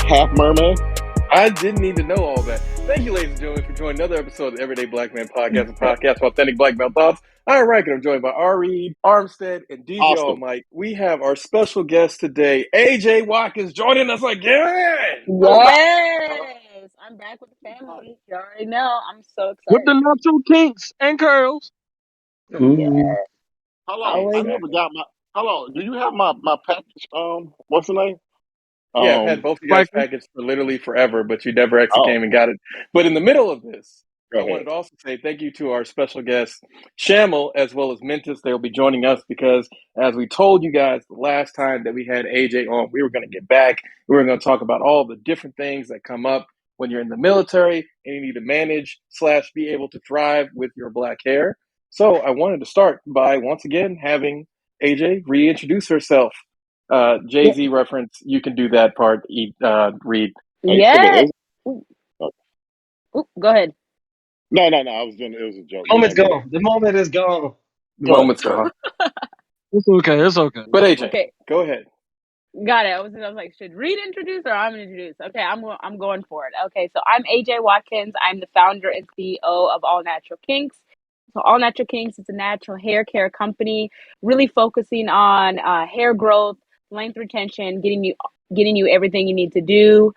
half merman. I didn't need to know all that. Thank you, ladies and gentlemen, for joining another episode of the Everyday Black Man Podcast, a podcast for authentic black male thoughts. I'm Rankin. I'm joined by R. Reed, Armstead, and DJ All Awesome. Mike. We have our special guest today, AJ Watkins, joining us again. Yes, I'm back with the family. You already know. I'm so excited. With the natural kinks and curls. Yeah. Hold on, Always. I never got my. Hold on, do you have my package? What's the name? Yeah, I've had both of you guys packaged for literally forever, but you never actually came and got it. But in the middle of this, I wanted to also say thank you to our special guests, Sham, as well as Mentis. They'll be joining us because, as we told you guys the last time that we had AJ on, we were going to get back. We were going to talk about all the different things that come up when you're in the military and you need to manage / be able to thrive with your black hair. So I wanted to start by, once again, having AJ reintroduce herself. Jay-Z reference, you can do that part, Reed. Yeah. Go ahead. No. I was doing. It was a joke. Moment's gone. The moment is gone. The moment's gone. It's okay. It's okay. But AJ, go ahead. Got it. I was like, should Reed introduce or I'm gonna introduce? Okay, I'm going for it. Okay, so I'm AJ Watkins. I'm the founder and CEO of All Natural Kinks. So All Natural Kinks is a natural hair care company, really focusing on hair growth, length retention, getting you everything you need to do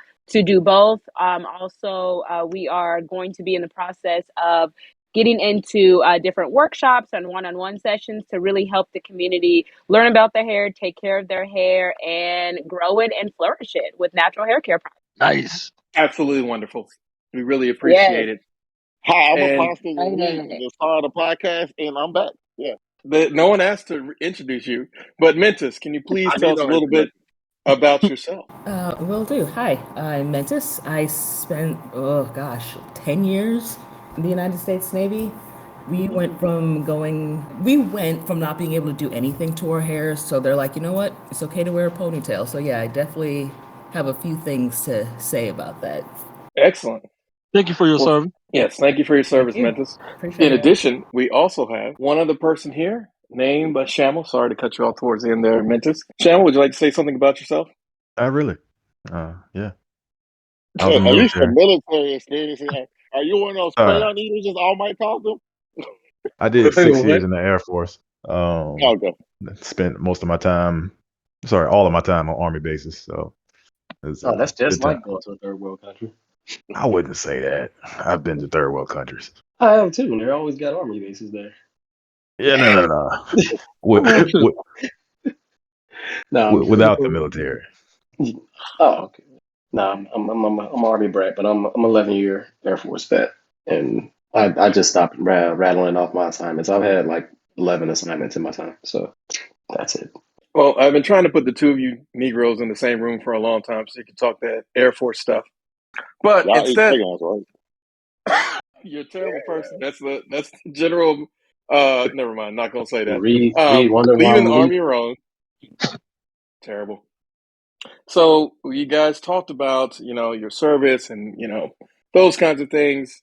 both. Also, we are going to be in the process of getting into different workshops and one-on-one sessions to really help the community learn about their hair, take care of their hair, and grow it and flourish it with natural hair care products. Nice. Absolutely wonderful. We really appreciate it. Hi, I'm Apostle Reed, the star of the podcast, and I'm back. Yeah. No one asked to introduce you, but Mentis, can you please tell us a little bit about yourself? Will do. Hi, I'm Mentis. I spent, 10 years in the United States Navy. We went from not being able to do anything to our hair, so they're like, you know what? It's okay to wear a ponytail. So yeah, I definitely have a few things to say about that. Excellent. Thank you for your service. Yes, thank you for your service, Mentis. In addition, we also have one other person here named Sham. Sorry to cut you off towards the end there, Mentis. Sham, would you like to say something about yourself? Really? Yeah. At least the military experience. Are you one of those crayon eaters just all might talk to? I did 6 years in the Air Force. Okay. Spent all of my time on Army bases. So that's just like going to a third world country. I wouldn't say that. I've been to third world countries. I have too, and they always got Army bases there. Yeah, no. Without the military. Oh, okay. No, I'm Army brat, but I'm 11-year Air Force vet, and I just stopped rattling off my assignments. I've had like 11 assignments in my time, so that's it. Well, I've been trying to put the two of you Negroes in the same room for a long time so you can talk that Air Force stuff. But instead, you're a terrible person. That's the general. Never mind. Not gonna say that. Leaving the Army wrong. Terrible. So you guys talked about your service and those kinds of things,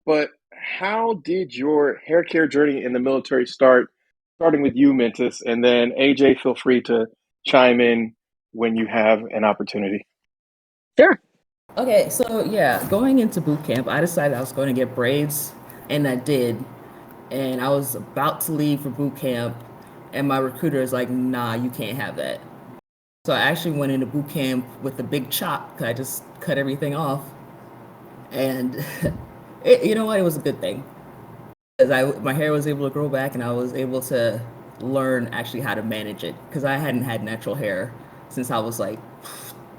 but how did your hair care journey in the military start? Starting with you, Mentis, and then AJ, feel free to chime in when you have an opportunity. Sure. Okay, so yeah, going into boot camp, I decided I was going to get braids, and I did. And I was about to leave for boot camp, and my recruiter is like, nah, you can't have that. So I actually went into boot camp with a big chop, because I just cut everything off. And you know what? It was a good thing. Because my hair was able to grow back, and I was able to learn actually how to manage it. Because I hadn't had natural hair since I was like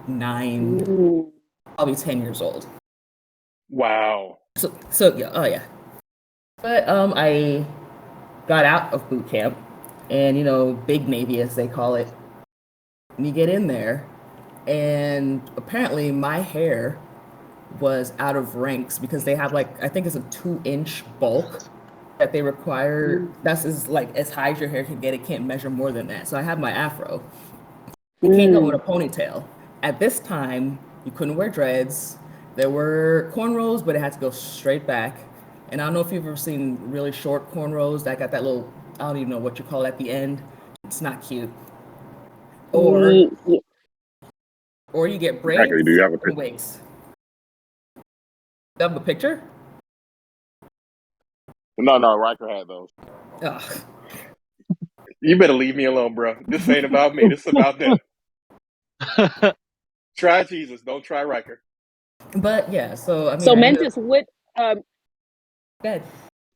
9, probably 10 years old. Wow. So yeah, oh yeah. But I got out of boot camp, and big Navy as they call it. And you get in there, and apparently my hair was out of ranks because they have I think it's a 2-inch bulk that they require. That's as high as your hair can get. It can't measure more than that. So I have my afro. It can't go with a ponytail. At this time, you couldn't wear dreads. There were cornrows, but it had to go straight back. And I don't know if you've ever seen really short cornrows that got that little, I don't even know what you call it at the end. It's not cute. Or Or you get Exactly. Do braids you have a and picture? wigs. You have a picture? No. Riker had those. Ugh. You better leave me alone, bro. This ain't about me. This is about them. Try Jesus. Don't try Riker. But yeah, so I mean, so Mentis, what? Good.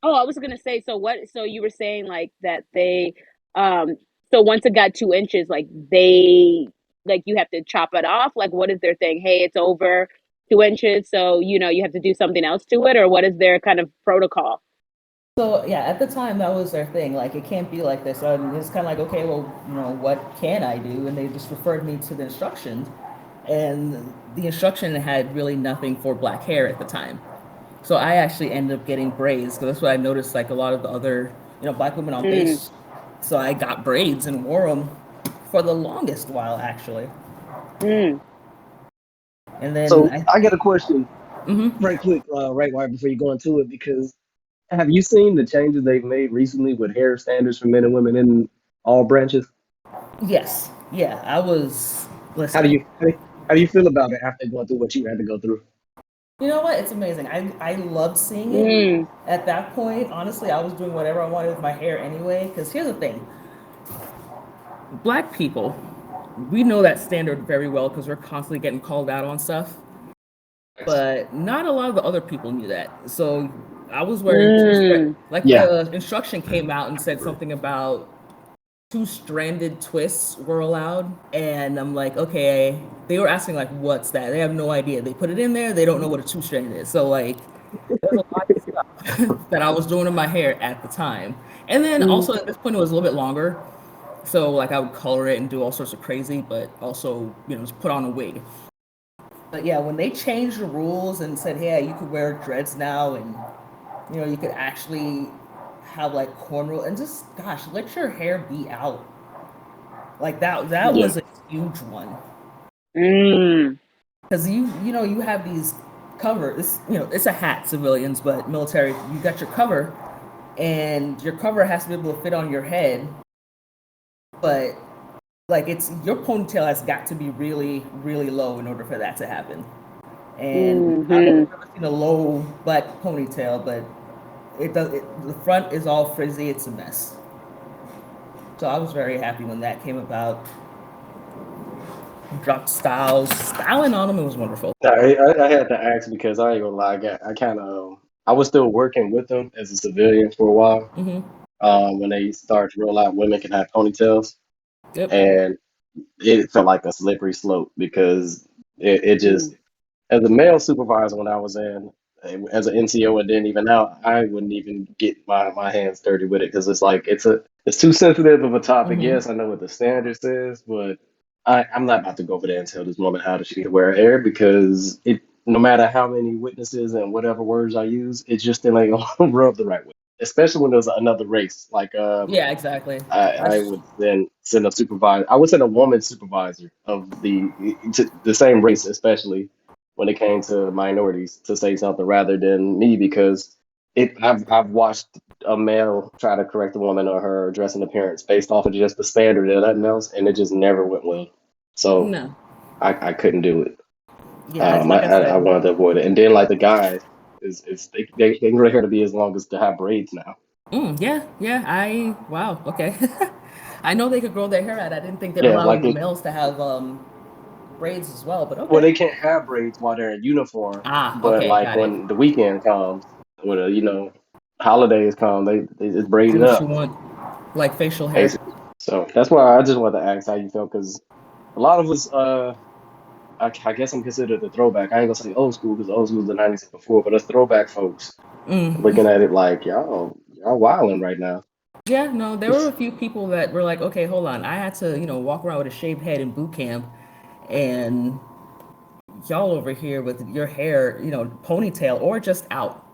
Oh, I was gonna say. So what? So you were saying like that they, so once it got 2 inches, like they, like you have to chop it off. Like, what is their thing? Hey, it's over 2 inches, so you have to do something else to it, or what is their kind of protocol? So yeah, at the time that was their thing. Like it can't be like this. And it's kind of like, okay, well, what can I do? And they just referred me to the instructions, and the instruction had really nothing for black hair at the time. So I actually ended up getting braids because that's what I noticed. Like a lot of the other, black women on Mm. base. So I got braids and wore them for the longest while, actually. Mm. And then So I got a question, Mhm. right quick, right before you go into it, because have you seen the changes they've made recently with hair standards for men and women in all branches? Yes, yeah, I was How do listening. you how do you feel about it after going through what you had to go through? You know what? It's amazing. I loved seeing it. Mm. At that point, honestly, I was doing whatever I wanted with my hair anyway. Because here's the thing: black people, we know that standard very well because we're constantly getting called out on stuff. But not a lot of the other people knew that. So I was wearing Mm. like Yeah. the instruction came out and said something about two-stranded twists were allowed, and I'm like, okay. They were asking like, what's that? They have no idea. They put it in there. They don't know what a two-stranded is. So like, there's a lot of stuff that I was doing in my hair at the time, and then Mm. also at this point it was a little bit longer. So like I would color it and do all sorts of crazy, but also just put on a wig. But yeah, when they changed the rules and said, hey, you could wear dreads now, and you could actually have like cornrow and just gosh, let your hair be out. Like that Yeah. was a huge one Mm. because you have these cover. It's a hat, civilians, but military. You got your cover, and your cover has to be able to fit on your head, but like it's your ponytail has got to be really really low in order for that to happen. And I don't know if Mm-hmm. you've ever seen a low black ponytail, but the front is all frizzy. It's a mess. So I was very happy when that came about. Dropped styling on them. It was wonderful. I had to ask because I ain't gonna lie, I was still working with them as a civilian for a while. Mm-hmm. When they started to roll out women can have ponytails, Yep. and it felt like a slippery slope because it just Mm. as a male supervisor when I was in as an NCO and then even now I wouldn't even get my hands dirty with it because it's like it's too sensitive of a topic. Mm-hmm. Yes, I know what the standard says, but I'm not about to go over there and tell this woman how she to wear her hair because it no matter how many witnesses and whatever words I use, it just still ain't gonna rub the right way. Especially when there's another race. Like Yeah, exactly. I would then send a supervisor. I would send a woman supervisor of the same race, especially when it came to minorities, to say something rather than me because I've watched a male try to correct a woman on her dressing appearance based off of just the standard and nothing else, and it just never went well. So No. I couldn't do it. Yeah, it's like I said. I wanted to avoid it. And then like the guys is they can grow hair to be as long as to have braids now. Yeah, yeah. Wow. Okay. I know they could grow their hair out. I didn't think they're Yeah, allowing like the it. males to have braids as well. But Well, okay. they can't have braids while they're in uniform, Ah, but okay, like got it. when the weekend comes, when holidays come, they just braid Do it what you up want, like facial hair. basically. So that's why I just wanted to ask how you felt because a lot of us, I guess I'm considered a throwback. I ain't gonna say old school because old school is the '90s and before, but us throwback folks Mm. looking at it like y'all wilding right now. Yeah, no, there were a few people that were like, okay, hold on. I had to, walk around with a shaved head in boot camp, and y'all over here with your hair, ponytail or just out.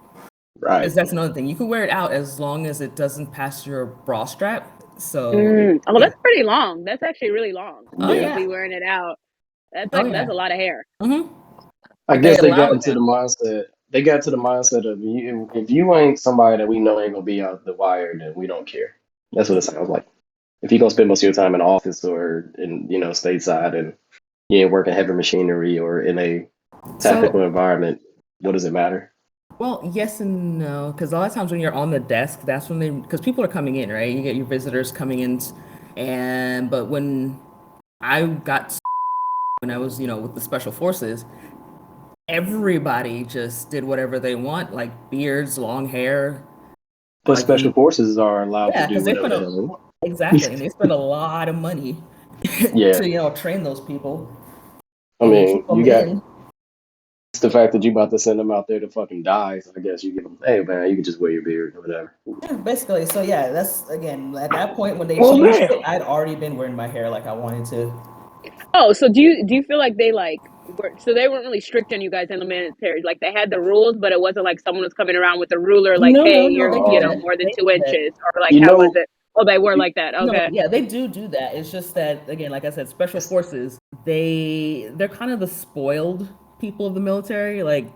Right. Because that's another thing. You can wear it out as long as it doesn't pass your bra strap. So, Mm. Oh, yeah. that's pretty long. That's actually really long Oh, to Yeah. yeah. be wearing it out. Oh, That's yeah. a lot of hair. Mm-hmm. I But they guess they got allow it into the now. mindset. They got to the mindset of you, if you ain't somebody that we know ain't gonna be out the wire, then we don't care. That's what it sounds like. If you're gonna spend most of your time in the office or in stateside, and you ain't working heavy machinery or in a technical environment, what does it matter? Well, yes and no, because a lot of times when you're on the desk, that's when because people are coming in, right? You get your visitors coming in, but when I got when I was, with the special forces, everybody just did whatever they want, like beards, long hair. But special forces are allowed to do because whatever the hell they want. Exactly, and they spend a lot of money to train those people. I mean, you got it's the fact that you about to send them out there to fucking die. So I guess you give them, hey man, you can just wear your beard or whatever. Yeah, basically. So yeah, that's again at that point when they changed it, I'd already been wearing my hair like I wanted to. Oh, so do you feel like they were, so they weren't really strict on you guys in the military? Like they had the rules, but it wasn't like someone was coming around with a ruler, like, hey, you're more than 2 inches, or like how was it? Oh, they were like that. Okay. No, yeah, they do that. It's just that again, like I said, special forces, they're kind of the spoiled people of the military, like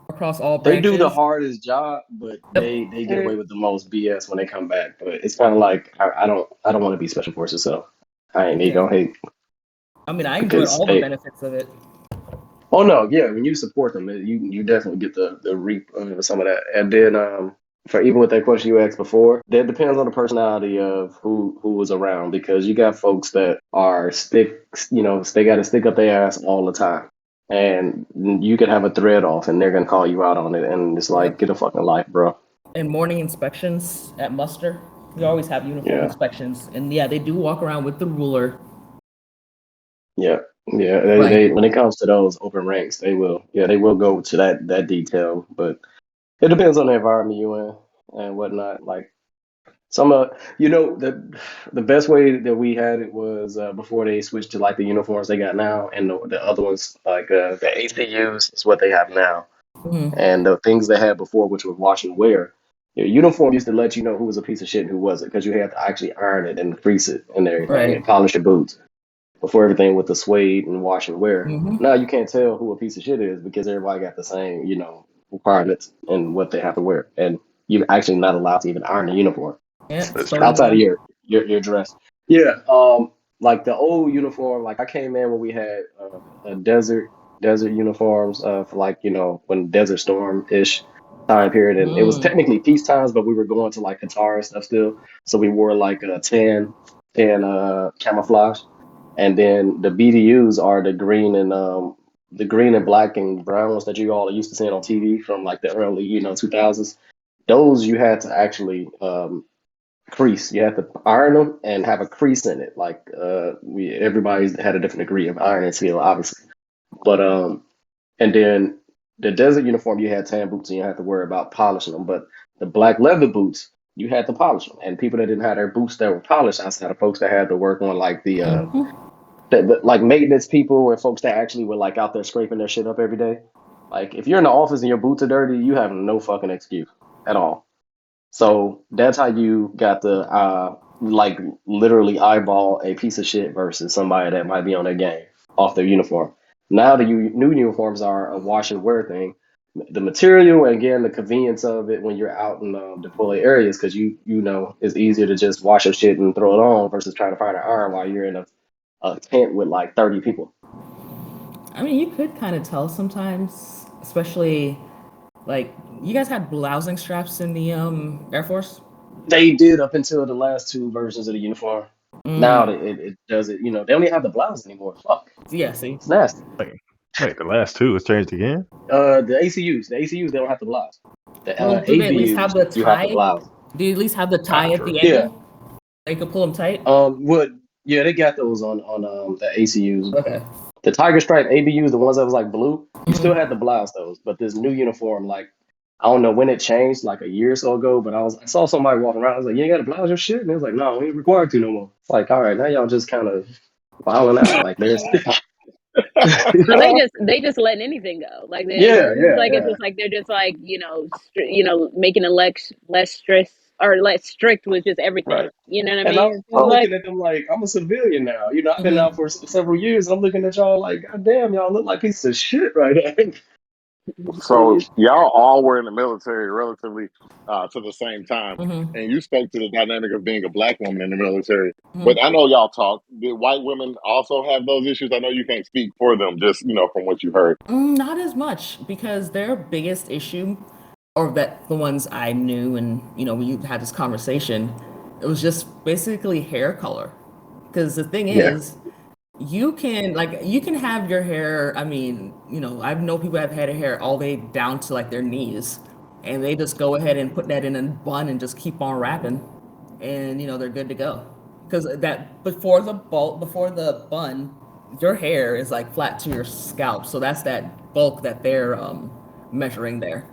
across all branches. They do the hardest job, but they get away with the most BS when they come back. But it's kind of like I don't want to be special forces, so I ain't even gonna hate. I mean, I enjoyed all the benefits of it. Oh no, yeah, when you support them, you definitely get the reap of some of that. And then for even with that question you asked before, that depends on the personality of who was around, because you got folks that are they got to stick up their ass all the time. And you could have a thread off and they're going to call you out on it. And it's like, get a fucking life, bro. And morning inspections at muster, you always have uniform inspections. And yeah, they do walk around with the ruler. Yeah. Yeah. They when it comes to those open ranks, they will go to that detail. But it depends on the environment you in and whatnot. Like the best way that we had it was before they switched to like the uniforms they got now, and the other ones like the ACUs is what they have now, and the things they had before, which was wash and wear. Your uniform used to let you know who was a piece of shit and who wasn't, because you had to actually iron it and crease it and everything and polish your boots before everything with the suede and wash and wear. Now you can't tell who a piece of shit is because everybody got the same requirements and what they have to wear, and you're actually not allowed to even iron a uniform. Outside of your dress. Yeah. Like the old uniform, like I came in when we had a desert uniforms for like, when Desert Storm-ish time period. And it was technically peace times, but we were going to like Qatar and stuff still. So we wore like a tan camouflage. And then the BDUs are the green and black and brown ones that you all are used to seeing on TV from like the early, 2000s. Those you had to actually crease. You have to iron them and have a crease in it. Like everybody's had a different degree of ironing skill, obviously. But and then the desert uniform, you had tan boots and you had to worry about polishing them. But the black leather boots, you had to polish them. And people that didn't have their boots that were polished, outside of folks that had to work on like like maintenance people and folks that actually were like out there scraping their shit up every day. Like if you're in the office and your boots are dirty, you have no fucking excuse at all. So that's how you got to like literally eyeball a piece of shit versus somebody that might be on their game off their uniform. Now the new uniforms are a wash and wear thing. The material and again the convenience of it when you're out in deployed areas, because it's easier to just wash your shit and throw it on versus trying to find an iron while you're in a tent with like 30 people. I mean, you could kind of tell sometimes, especially like you guys had blousing straps in the Air Force? They did up until the last two versions of the uniform. Now it does it. They don't even have the blouse anymore. Fuck. Yeah, see, it's nasty. Wait, the last two was changed again? The ACUs they don't have the blouse. The ABUs, do they at least have the tie? You have the blouse. Do you at least have the tie at the ankle? Yeah. They can pull them tight. They got those on the ACUs. Okay. The tiger stripe ABUs, the ones that was like blue, you still had the blouse those, but this new uniform, like I don't know when it changed, like a year or so ago, but I saw somebody walking around. I was like, "You ain't got to blouse your shit," and it was like, "No, we ain't required to no more." It's like, all right, now y'all just kind of wilding out, like there's. So they just letting anything go, like it's just like they're just like making it less stress or less strict with just everything. Right. You know what I mean? I'm looking at them like I'm a civilian now. I've been out for several years. And I'm looking at y'all like, God damn, y'all look like pieces of shit right now. So y'all all were in the military relatively to the same time, Mm-hmm. and you spoke to the dynamic of being a black woman in the military. Mm-hmm. But I know y'all talk. Did white women also have those issues? I know you can't speak for them, just from what you heard. Not as much because their biggest issue, or that the ones I knew, and when you had this conversation, it was just basically hair color. Because the thing Yeah. is, you can have your hair. I mean, I know people have had hair all the way down to like their knees, and they just go ahead and put that in a bun and just keep on wrapping, and they're good to go. Because that before the bun, your hair is like flat to your scalp, so that's that bulk that they're measuring there.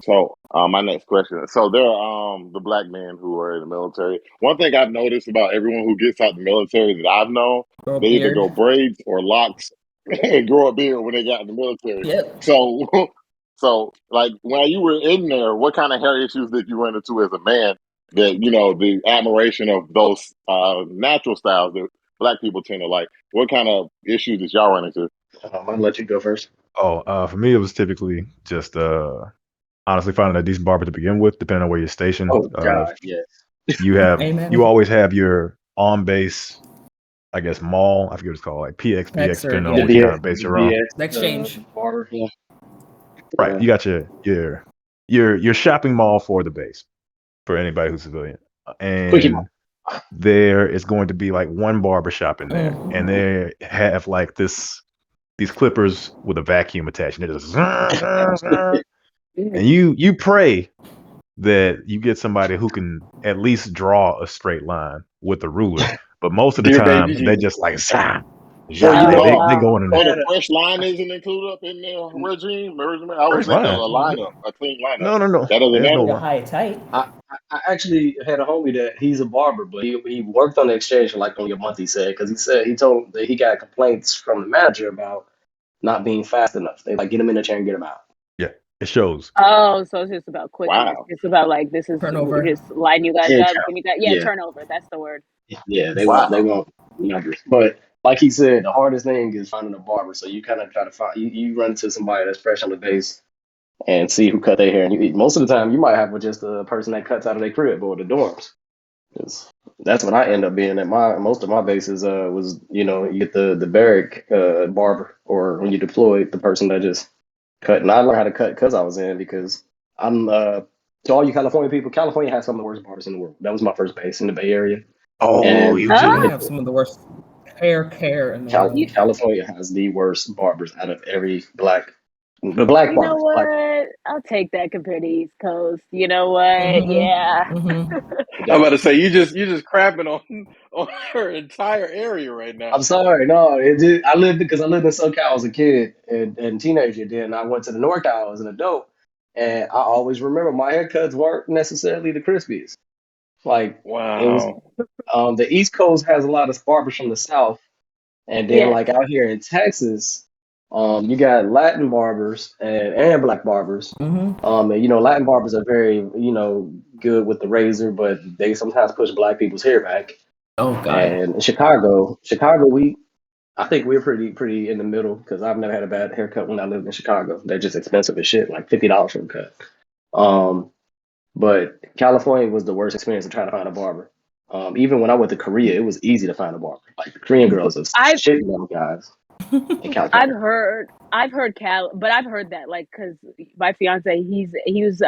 So, my next question. So, there are the black men who are in the military. One thing I've noticed about everyone who gets out the military that I've known, Grow a they either beard. go braids or locks and grow a beard when they got in the military. Yep. So, so like when you were in there, what kind of hair issues did you run into as a man? That the admiration of those natural styles that black people tend to like. What kind of issues did y'all run into? I'm gonna let you go first. Oh, for me, it was typically just honestly finding a decent barber to begin with, depending on where you're stationed. Oh God, yes. You always have your on base, I guess, mall. I forget what it's called, like PX, X or depending on The yeah, what kind BX, of base the you're on. BX exchange. barber. Yeah, Right. yeah. You got your shopping mall for the base for anybody who's civilian, Quickie Mart. and there is going to be like one barber shop in there, Mm. and they have like these clippers with a vacuum attached, and they're just and you pray that you get somebody who can at least draw a straight line with a ruler. But most of the Dear baby time, they Jesus. just like zah, Well, zah. you know, They So, go in so the I the had a fresh line isn't included up in the regime. I would first think a line. lineup, a clean lineup. No. That doesn't There's no matter. The line. high tight. I actually had a homie that he's a barber, but he worked on the exchange for like only a month. He said because he told that he got complaints from the manager about not being fast enough. They like get him in the chair and get him out. Yeah, it shows. Oh, so it's just about quickness. Wow, It's about like this is Turnover. just line you guys Head up. count. Give me that. Yeah, Yeah, turnover. That's the word. yeah. They wow. want numbers, but like he said, the hardest thing is finding a barber. So you kind of try to find you run into somebody that's fresh on the base and see who cut their hair. And most of the time, you might have with just a person that cuts out of their crib or the dorms. 'Cause that's what I end up being at most of my bases. Was you get the barrack barber, or when you deployed, the person that just cut. And I learned how to cut because I was in because I'm to all you California people. California has some of the worst barbers in the world. That was my first base in the Bay Area, Oh, and you We do. Oh, have some of the worst hair care in the world. you California has the worst barbers out of every the black you know barbers. Black what? I'll take that compared to East Coast. You know what? Yeah. Mm-hmm. Mm-hmm. I'm barbers. about to say you just crapping on her entire area right now. I'm sorry, no. I lived because I lived in SoCal as a kid and teenager. Then I went to the NorCal as an adult, and I always remember my haircuts weren't necessarily the crispiest. Like it was, Wow. the East Coast has a lot of barbers from the South, and then Yes. like out here in Texas, you got Latin barbers and black barbers. Mm-hmm. And Latin barbers are very good with the razor, but they sometimes push black people's hair back. Oh God. And in Chicago, I think we're pretty in the middle because I've never had a bad haircut when I lived in Chicago. They're just expensive as shit, like $50 for a cut. Um, but California was the worst experience of trying to find a barber. Even when I went to Korea, it was easy to find a barber. Like the Korean girls are I've shit little guys in California. I've heard but I've heard that like because my fiance he was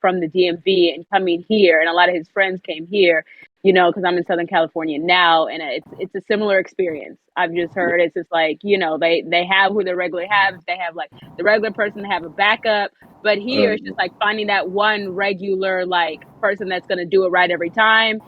from the DMV and coming here, and a lot of his friends came here, because I'm in Southern California now, and it's a similar experience. I've just heard it's just like they have who they regularly have. They have like the regular person, they have a backup, but here it's Um, just like finding that one regular like person that's gonna do it right every time.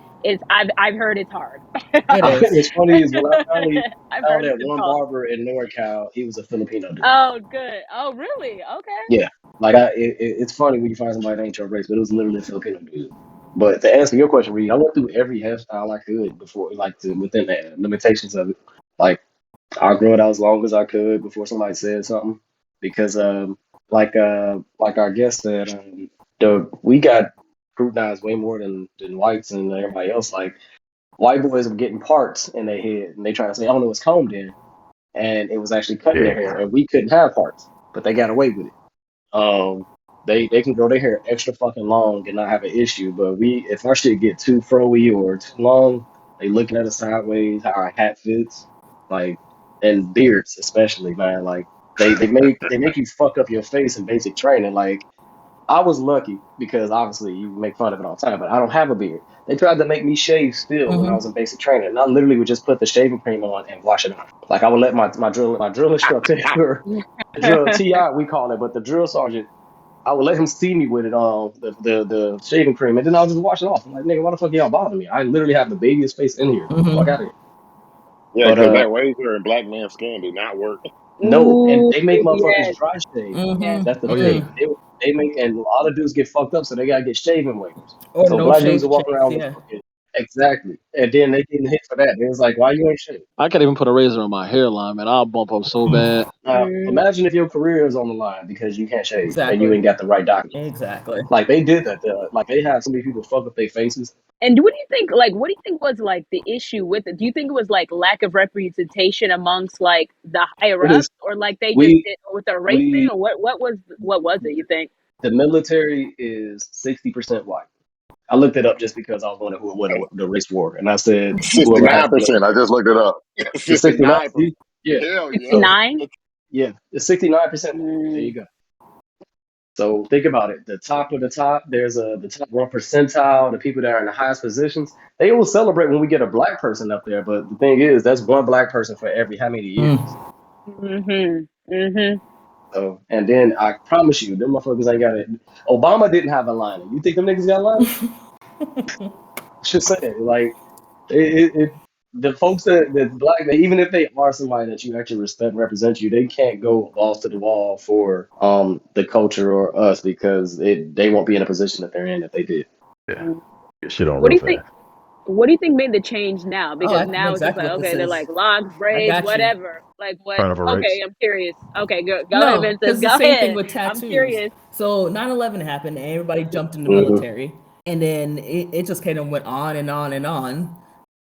I've heard it's hard. It is. what's funny is when I finally I've found heard it's that one difficult. barber in NorCal, he was a Filipino dude. Oh, good. Oh, really? Okay. Yeah, like it's funny when you find somebody that ain't your race, but it was literally a Filipino dude. But to answer your question, Reed, I went through every hairstyle I could before, like within the limitations of it. Like I grew it out as long as I could before somebody said something, because like our guest said, we got scrutinized way more than whites and everybody else. Like white boys were getting parts in their head, and they try to say, "Oh no, it's combed in," and it was actually cutting their hair, Yeah. and we couldn't have parts, but they got away with it. They can grow their hair extra fucking long and not have an issue. But if our shit get too froey or too long, they looking at us sideways, how our hat fits, like, and beards especially, man. Like they make you fuck up your face in basic training. Like I was lucky because obviously you make fun of it all the time, but I don't have a beard. They tried to make me shave still when I was in basic training, and I literally would just put the shaving cream on and wash it off. Like I would let my drill instructor, the drill TI we call it, but the drill sergeant, I would let him see me with it on the shaving cream, and then I'll just wash it off. I'm like, nigga, why the fuck y'all bother me? I literally have the babiest face in here. Get the fuck out of here. Yeah, But because that razor and black man skin do not work. no, and they make motherfuckers Yes. dry shave. Yes. That's the Oh thing. yeah. They make, and a lot of dudes get fucked up, so they gotta get shaving wafers. Or So no black dudes shave will walk chicks, around with yeah. fucking exactly, and then they getting hit for that. It's like, why you ain't shave? I can't even put a razor on my hairline, man. I'll bump up so bad. Imagine if your career is on the line because you can't shave and you Exactly. ain't got the right documents. Exactly. Like they did that. Like they had so many people fuck up their faces. And what do you think? Like, what do you think was like the issue with it? Do you think it was like lack of representation amongst like the higher It ups, is or like they just we did with the race thing, we or what was it? You think? the military is 60% white. I looked it up just because I was wondering who it was the race war, and I said whoever has the 69%. I just looked it up. the 69. 69%. Yeah, Hell yeah. so 69. yeah, it's 69% white. There you go. So think about it. The top of the top, there's the top 1 percentile, the people that are in the highest positions. They will celebrate when we get a black person up there, but the thing is, that's one black person for every how many years. So, and then I promise you, them motherfuckers ain't got it. Obama didn't have a liner. You think them niggas got liners? Just saying, like the folks that black, even if they are somebody that you actually respect and represent you, they can't go balls to the wall for the culture or us because they won't be in a position that they're in if they did. Yeah. Get shit on What do real you think? fast. What do you think made the change now? Oh, Because I know now it's just exactly like, what this okay, they're is. like locks, I braids, got you. whatever. Like what? Carnival Okay, race. I'm curious. Okay, go ahead, No, Vincent. because the Go same thing ahead. with I'm tattoos. curious. So 9/11 happened and everybody jumped in the Mm-hmm. military. And then it just kind of went on and on and on.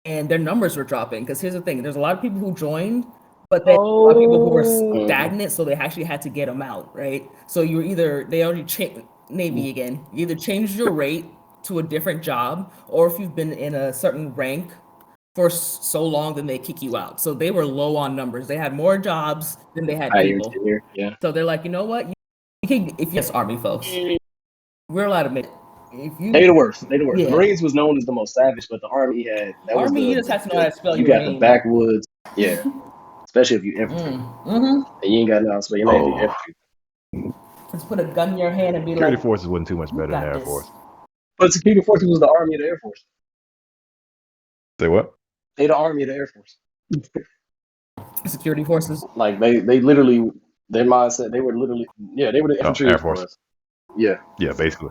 And their numbers were dropping. Because here's the thing, there's a lot of people who joined, but then a lot of people who were stagnant, so they actually had to get them out, right? So you were either, they already changed, Navy again, you either changed your rate to a different job, or if you've been in a certain rank for so long, then they kick you out. So they were low on numbers. They had more jobs than they had Higher people. tenure, yeah. So they're like, you know what? You can, if yes, Army folks, we're allowed to make it. If you, They the worst. They the worst. yeah, Marines was known as the most savage, but the Army had that was Army, you just have to know how to spell you your got the name. backwoods, yeah. Especially if you infantry, and you ain't got no spell your name if you infantry. Just put a gun in your hand and be Security like, forces wasn't too much better than got the Air this. Force. But security forces was the Army of the Air Force. Say what? They the Army of the Air Force. Security forces. Like they literally their mindset. They were literally they were the infantry Air for Force. us. Yeah, Yeah, basically.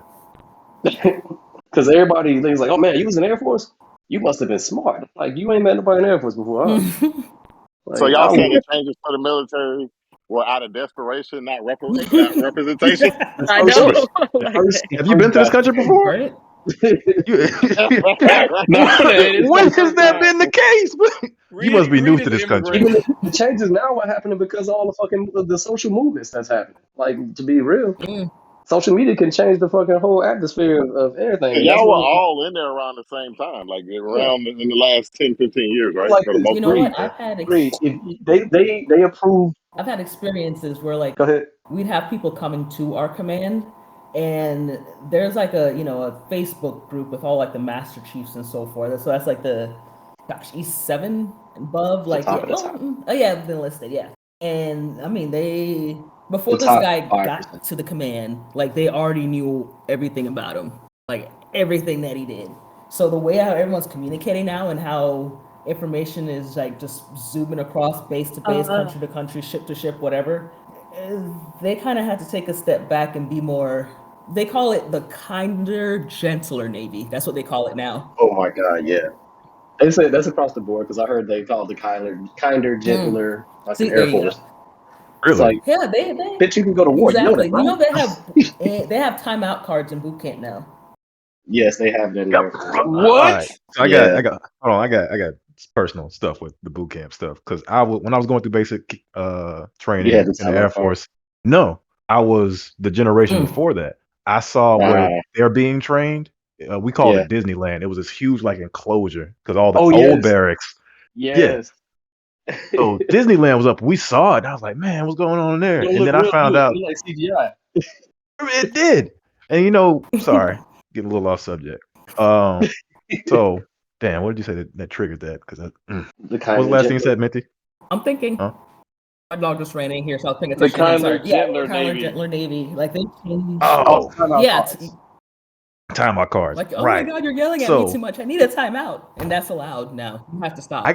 because everybody thinks like, oh man, you was in the Air Force. You must have been smart. Like you ain't met nobody in the Air Force before, huh? So Like y'all I saying would. the changes for the military were out of desperation, not not representation? The I first know. one, Like, Have you been to this country before? Right? You, No, it is when my has first that time. been the case? You must be new Reed to is an this country. immigrant. Even the changes now are happening because of all the fucking the social movements that's happening. Like to be real, social media can change the fucking whole atmosphere of everything, and that's Y'all were what. all in there around the same time, like Yeah, around in the last 10, 15 years, I'm right? like For the this. most You know part. Read, what? I've had If they approve. I've had experiences where like Go ahead. we'd have people coming to our command, and there's like a a Facebook group with all like the Master Chiefs and so forth. So that's like the E7 above, The like top of the top. oh yeah, been listed, yeah. And I mean they before The this top guy 5%. got to the command, like they already knew everything about him, like everything that he did. So the way how everyone's communicating now and how information is like just zooming across base to base, country to country, ship to ship, whatever. They kind of had to take a step back and be more. They call it the kinder, gentler Navy. That's what they call it now. Oh my God, yeah. They say that's across the board because I heard they call it the kinder, gentler, See, fucking there Air you Force. go. It's Really? like, Yeah, they bitch, you can go to war. You know exactly. that, You know right? they have timeout cards in boot camp now. Yes, they have them Yep. there. All What? right. So Yeah. hold on. I got personal stuff with the boot camp stuff because when I was going through basic You training had the in the Air timeout card. Force. No, I was the generation before that. I saw where they're being trained. We called it Disneyland. It was this huge like enclosure because all the old barracks. Yeah. Yes. So Disneyland was up. We saw it. And I was like, man, what's going on there? It And look then I real found good. It out look like CGI. it did. And sorry, getting a little off subject. So damn, what did you say that triggered that? Because the what was the last thing you said, Minty? I'm thinking. Huh? My dog just ran in here, so I was paying The attention. I'm kinder, sorry. gentler Kinder, Navy. gentler Navy. Like they changed. Oh, yeah. timeout cards. Like, oh right. my God, you're yelling at me too much. I need a timeout, and that's allowed now. You have to stop.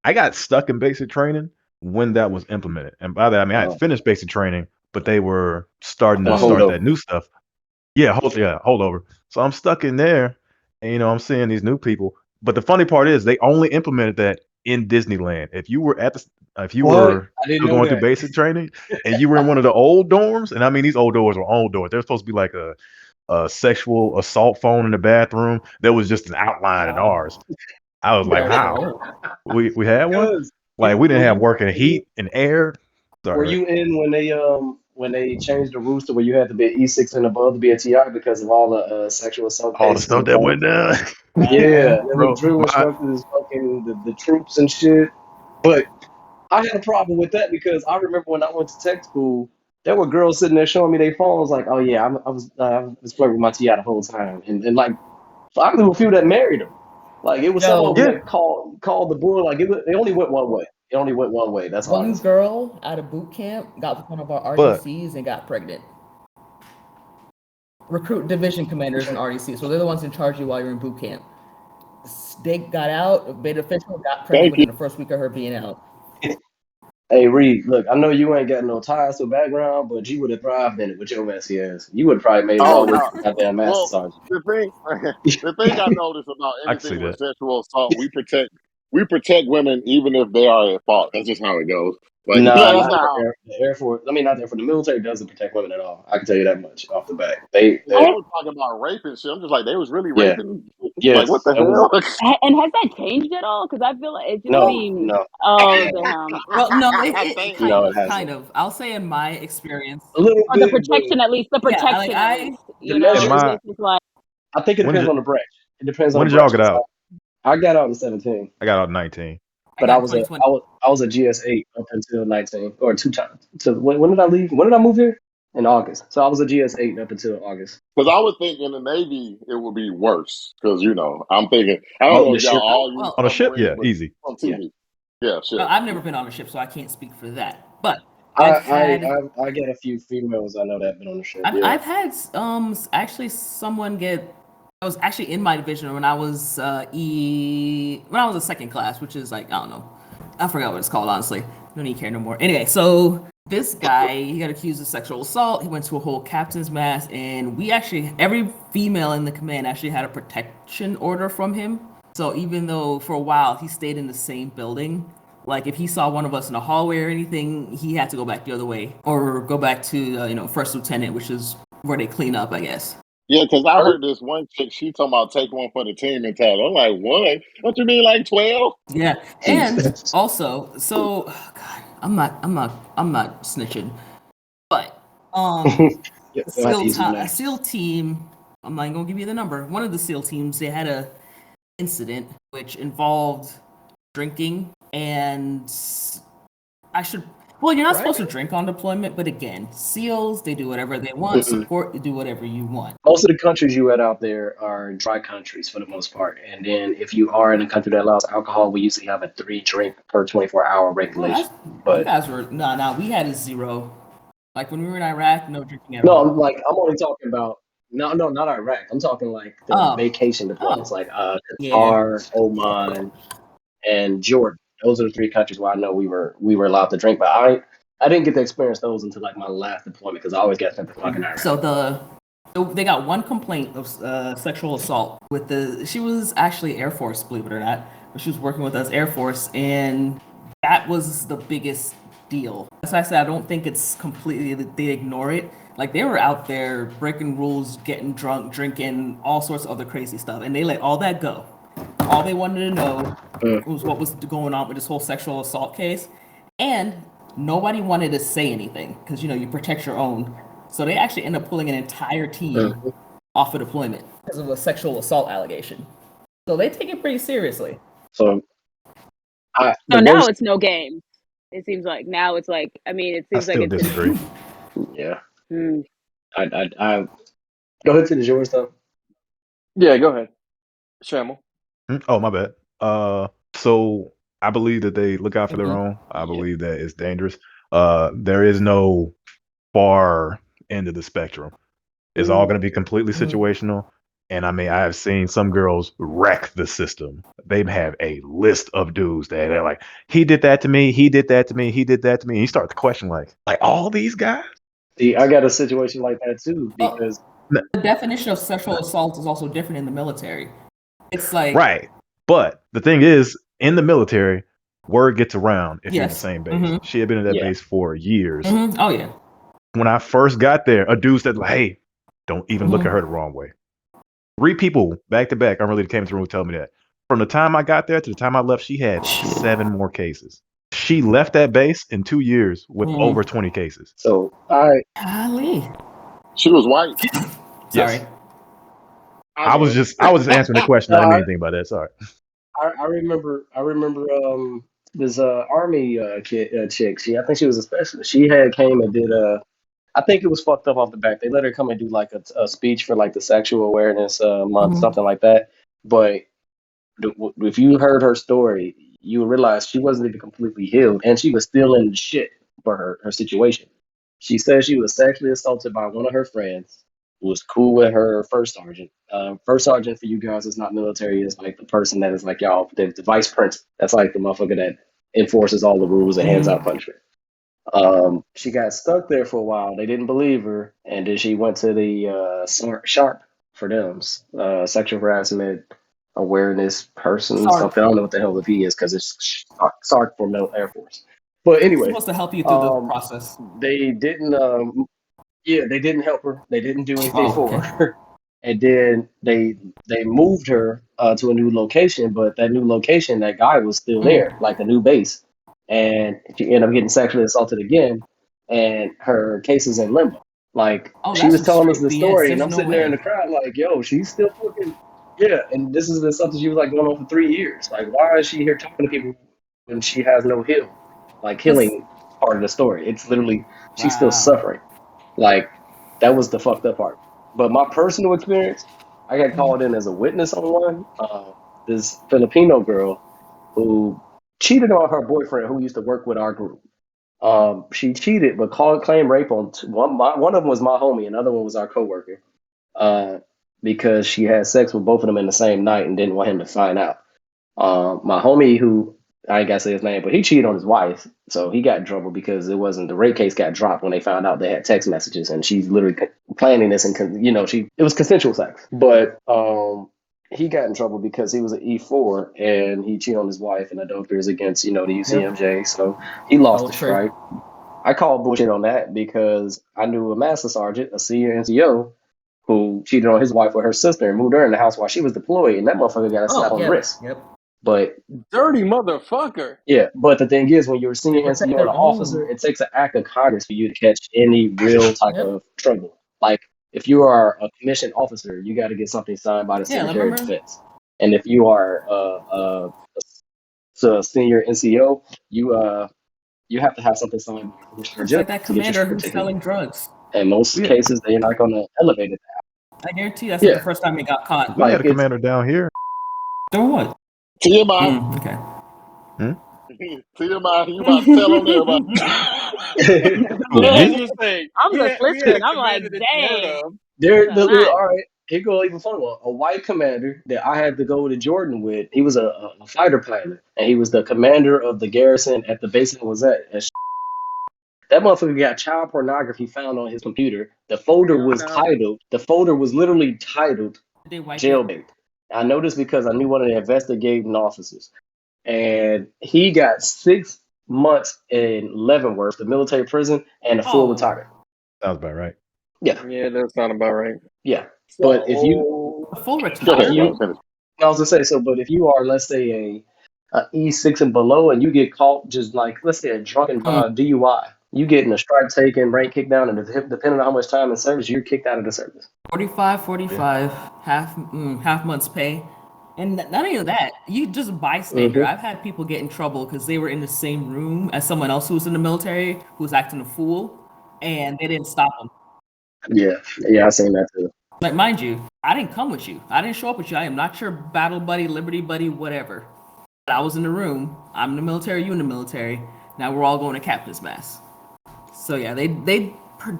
I got stuck in basic training when that was implemented, and by that I mean I had finished basic training, but they were starting to start that new stuff. Yeah, hold over. So I'm stuck in there, and I'm seeing these new people. But the funny part is they only implemented that in Disneyland. If you were still going through basic training and you were in one of the old dorms, and I mean these old doors were old doors. They're supposed to be like a sexual assault phone in the bathroom. There was just an outline in ours. I was like, how? We had one? Like we didn't have working heat and air. Sorry, were you in when they changed the rules to where you had to be an E6 and above to be a TI because of all the sexual assault all the cases? stuff that went down. Yeah, and Bro, the drill instructors, fucking the troops and shit. But I had a problem with that because I remember when I went to tech school, there were girls sitting there showing me their phones, like, oh yeah, I was flirting with my TI the whole time, and like I knew a few that married them. Like it was some of them that called the board. Like they only went one way. It only went one way. That's all. One girl out of boot camp got with one of our RDCs and got pregnant. Recruit division commanders in RDC, so they're the ones in charge of you while you're in boot camp. They got out, made official, got pregnant within the first week of her being out. Hey Reed, look, I know you ain't got no ties to background, but you would have thrived in it with your messy ass. You would have probably made it all the way to goddamn master sergeant. The thing I notice about anything with sexual assault, we protect women even if they are at fault. That's just how it goes. Like that's not how the Air Force. I mean, not the Air Force. The military doesn't protect women at all. I can tell you that much off the bat. I was talking about rape and shit. I'm just like, they was really raping. Yes, like what the hell? And has that changed at all? Because I feel like it just seems. No. Oh damn. Well, no, it kind of. I'll say in my experience, a little bit, the protection at least. The protection, at least. I think it depends on the branch. It depends on. When did y'all get out? I got out in 17. I got out in 19. But I was a GS8 up until 19 or 2 times. So when did I leave? When did I move here? In August. So I was a GS8 up until August. Because I would think in the Navy it would be worse. Because I'm thinking I don't know if y'all all use on a ship. Yeah, easy. On TV. Yeah, ship. Well, I've never been on a ship, so I can't speak for that. But I get a few females I know that have been on the ship. I've had actually someone get. I was actually in my division when I was when I was a second class, which is like I don't know, I forgot what it's called honestly. Don't even care no more. Anyway, so this guy he got accused of sexual assault. He went to a whole captain's mast, and we actually every female in the command actually had a protection order from him. So even though for a while he stayed in the same building, like if he saw one of us in a hallway or anything, he had to go back the other way or go back to first lieutenant, which is where they clean up, I guess. Yeah, because I heard this one chick, she talking about take one for the team and tell. I'm like, what? What you mean, like 12? Yeah, and also, so God, I'm not snitching, but a SEAL team. I'm not gonna give you the number. One of the SEAL teams, they had a incident which involved drinking, and Well, you're not supposed to drink on deployment, but again, SEALs, they do whatever they want. Support, you do whatever you want. Most of the countries you had out there are dry countries for the most part. And then if you are in a country that allows alcohol, we usually have a 3 drink per 24-hour regulation. Well, you guys were, we had a 0. Like when we were in Iraq, no drinking at all. No, I'm only talking about, no, not Iraq. I'm talking like the vacation deployments, like Qatar, Oman, and Jordan. Those are the 3 countries where I know we were allowed to drink, but I didn't get to experience those until like my last deployment because I always got sent to fucking Iraq. So they got one complaint of sexual assault she was actually Air Force, believe it or not, but she was working with us Air Force, and that was the biggest deal. As I said, I don't think it's completely they ignore it. Like they were out there breaking rules, getting drunk, drinking, all sorts of other crazy stuff, and they let all that go. All they wanted to know was what was going on with this whole sexual assault case. And nobody wanted to say anything because you protect your own. So they actually end up pulling an entire team off of deployment because of a sexual assault allegation. So they take it pretty seriously. So now it's no game. It seems like now it's like it seems I still disagree. Yeah. Hmm. I go ahead to the yours though. Yeah, go ahead, Shamel. Oh, my bad. So I believe that they look out for their own. I believe that it's dangerous. There is no far end of the spectrum. It's all going to be completely situational. And I mean, I have seen some girls wreck the system. They have a list of dudes that they're like, he did that to me, he did that to me, he did that to me. And you start to question, like all these guys? See, I got a situation like that too because the definition of sexual assault is also different in the military. It's like right, but the thing is, in the military, word gets around if you're in the same base. She had been in that base for years. Oh yeah. When I first got there, a dude said, like, "Hey, don't even look at her the wrong way." 3 people back to back, unrelated, came to the room and told me that. From the time I got there to the time I left, she had 7 more cases. She left that base in 2 years with over 20 cases. So she was white. Yes. Sorry. I was just answering the question. I didn't mean anything by that. Sorry. I remember this army chick. I think she was a specialist. She had came and did I think it was fucked up off the back. They let her come and do like a speech for like the sexual awareness month, something like that. But if you heard her story, you would realize she wasn't even completely healed, and she was still in shit for her situation. She said she was sexually assaulted by one of her friends who was cool with her first sergeant. First sergeant for you guys is not military, is like the person that is like y'all, the vice prince. That's like the motherfucker that enforces all the rules and hands out punishment. She got stuck there for a while. They didn't believe her, and then she went to the sharp for them, sexual harassment awareness person, something. I don't know what the hell the P is because it's SARC for Middle Air Force. But anyway, it's supposed to help you through the process. They didn't. They didn't help her. They didn't do anything for her. And then they moved her to a new location, but that new location, that guy was still there, like a new base, and she ended up getting sexually assaulted again, and her case is in limbo. Like she was telling us the story, and I'm sitting there in the crowd, like, "Yo, she's still fucking And this is something she was like going on for 3 years. Like, why is she here talking to people when she has no healing part of the story? It's literally she's still suffering. Like that was the fucked up part. But my personal experience, I got called in as a witness on one. This Filipino girl who cheated on her boyfriend who used to work with our group. She cheated, but claimed rape on one of them was my homie, another one was our coworker. Because she had sex with both of them in the same night and didn't want him to find out. My homie, who I ain't gotta say his name, but he cheated on his wife, so he got in trouble because it wasn't the rape case got dropped when they found out they had text messages, and she's literally planning this, and it was consensual sex. But he got in trouble because he was an E4 and he cheated on his wife, and that don't appears against the UCMJ, so he lost the strike. I call bullshit on that because I knew a master sergeant, a senior NCO, who cheated on his wife with her sister and moved her in the house while she was deployed, and that motherfucker got a slap on the wrist. But dirty motherfucker. Yeah, but the thing is, when you're a senior NCO or an officer, it takes an act of Congress for you to catch any real type of trouble. Like if you are a commissioned officer, you got to get something signed by the Secretary of Defense. And if you are a senior NCO, you have to have something signed by the Commissioner General. It's like that commander who's selling drugs. In most cases, they're not going to elevate it. I guarantee that's not the first time he got caught. We had a commander down here. Doing what? TMI. Okay. TMI, you about to tell on everybody. I'm just listening. I'm like, dang. All right. Here go even fun one. A white commander that I had to go to Jordan with. He was a fighter pilot, and he was the commander of the garrison at the base that was at. That motherfucker got child pornography found on his computer. The folder was titled. The folder was literally titled "Jailbait." I know this because I knew one of the investigating officers, and he got 6 months in Leavenworth, the military prison, and a full retirement. Sounds about right. Yeah, that sounds about right. Yeah, but if you a full retirement, I was gonna say so. But if you are, let's say, E6 and below, and you get caught just like, let's say, a drunken DUI. You getting a stripe taken, rank kicked down, and depending on how much time in service, you're kicked out of the service. 45, half month's pay. And not even that, you just bystander. I've had people get in trouble because they were in the same room as someone else who was in the military who was acting a fool, and they didn't stop them. Yeah, I seen that too. But mind you, I didn't come with you. I didn't show up with you. I am not your battle buddy, liberty buddy, whatever. I was in the room. I'm in the military. You in the military. Now we're all going to captain's mess. So yeah, they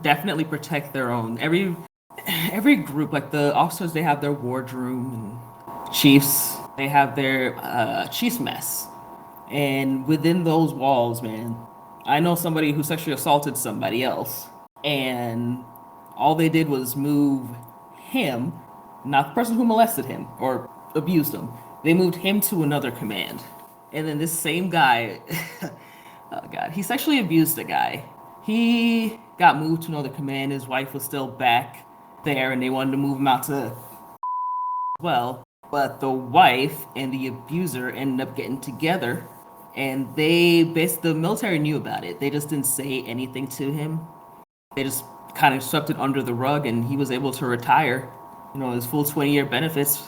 definitely protect their own. Every group, like the officers, they have their wardroom, and chiefs, they have their chief's mess. And within those walls, man, I know somebody who sexually assaulted somebody else, and all they did was move him, not the person who molested him or abused him. They moved him to another command. And then this same guy, oh God, he sexually abused a guy. He got moved to another command. His wife was still back there, and they wanted to move him out to well. But the wife and the abuser ended up getting together, and the military knew about it. They just didn't say anything to him. They just kind of swept it under the rug, and he was able to retire. His full 20-year benefits.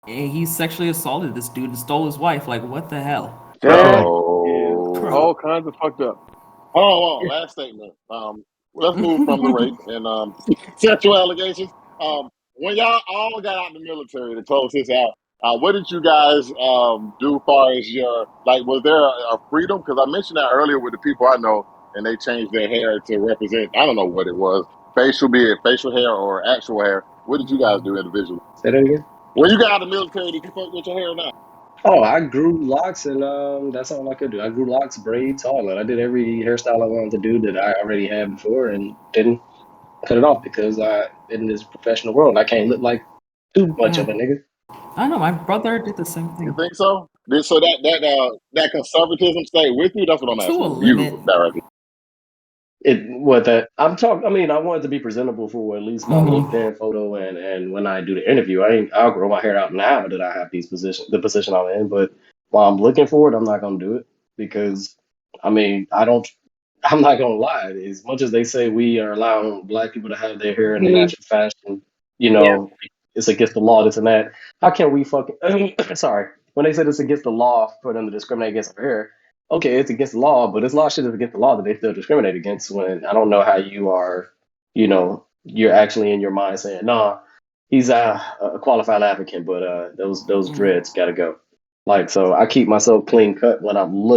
And he sexually assaulted this dude and stole his wife. Like, what the hell? That is all kinds of fucked up. Oh, last statement. Let's move from the rape and sexual allegations. When y'all all got out of the military, to close this out, what did you guys do as far as was there a freedom? Because I mentioned that earlier with the people I know, and they changed their hair to represent, I don't know what it was, be it facial hair or actual hair. What did you guys do individually? Say that again? When you got out of the military, did you fuck with your hair or not? Oh, I grew locks, and that's all I could do. I grew locks, braids, all that. I did every hairstyle I wanted to do that I already had before, and didn't cut it off because in this professional world, I can't look like too much of a nigga. I know my brother did the same thing. You think so? So that conservatism stayed with you? That's what I'm asking. To a limit. Directly. I wanted to be presentable for at least my LinkedIn photo, and when I do the interview, I'll grow my hair out now that I have the position I'm in. But while I'm looking for it, I'm not gonna do it because, I'm not gonna lie. As much as they say we are allowing Black people to have their hair in a natural fashion, it's against the law, this and that. How can we sorry, when they said it's against the law for them to discriminate against our hair? Okay, it's against the law, but it's a lot of shit is against the law that they still discriminate against. When I don't know how you are, you're actually in your mind saying, "Nah, he's a qualified applicant," but those dreads gotta go. Like, so I keep myself clean cut when I'm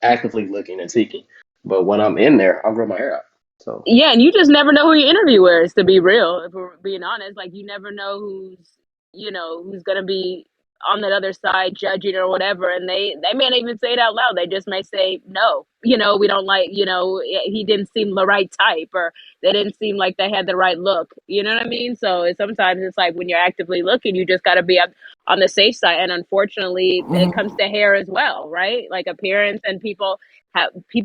actively looking and seeking. But when I'm in there, I'll grow my hair out. So yeah, and you just never know who your interviewer is. To be real, if we're being honest, like you never know who's gonna be on that other side judging or whatever, and they may not even say it out loud. They just may say no. We don't like. He didn't seem the right type, or they didn't seem like they had the right look. You know what I mean? So sometimes it's like when you're actively looking, you just got to be on the safe side. And unfortunately, it comes to hair as well, right? Like appearance, and people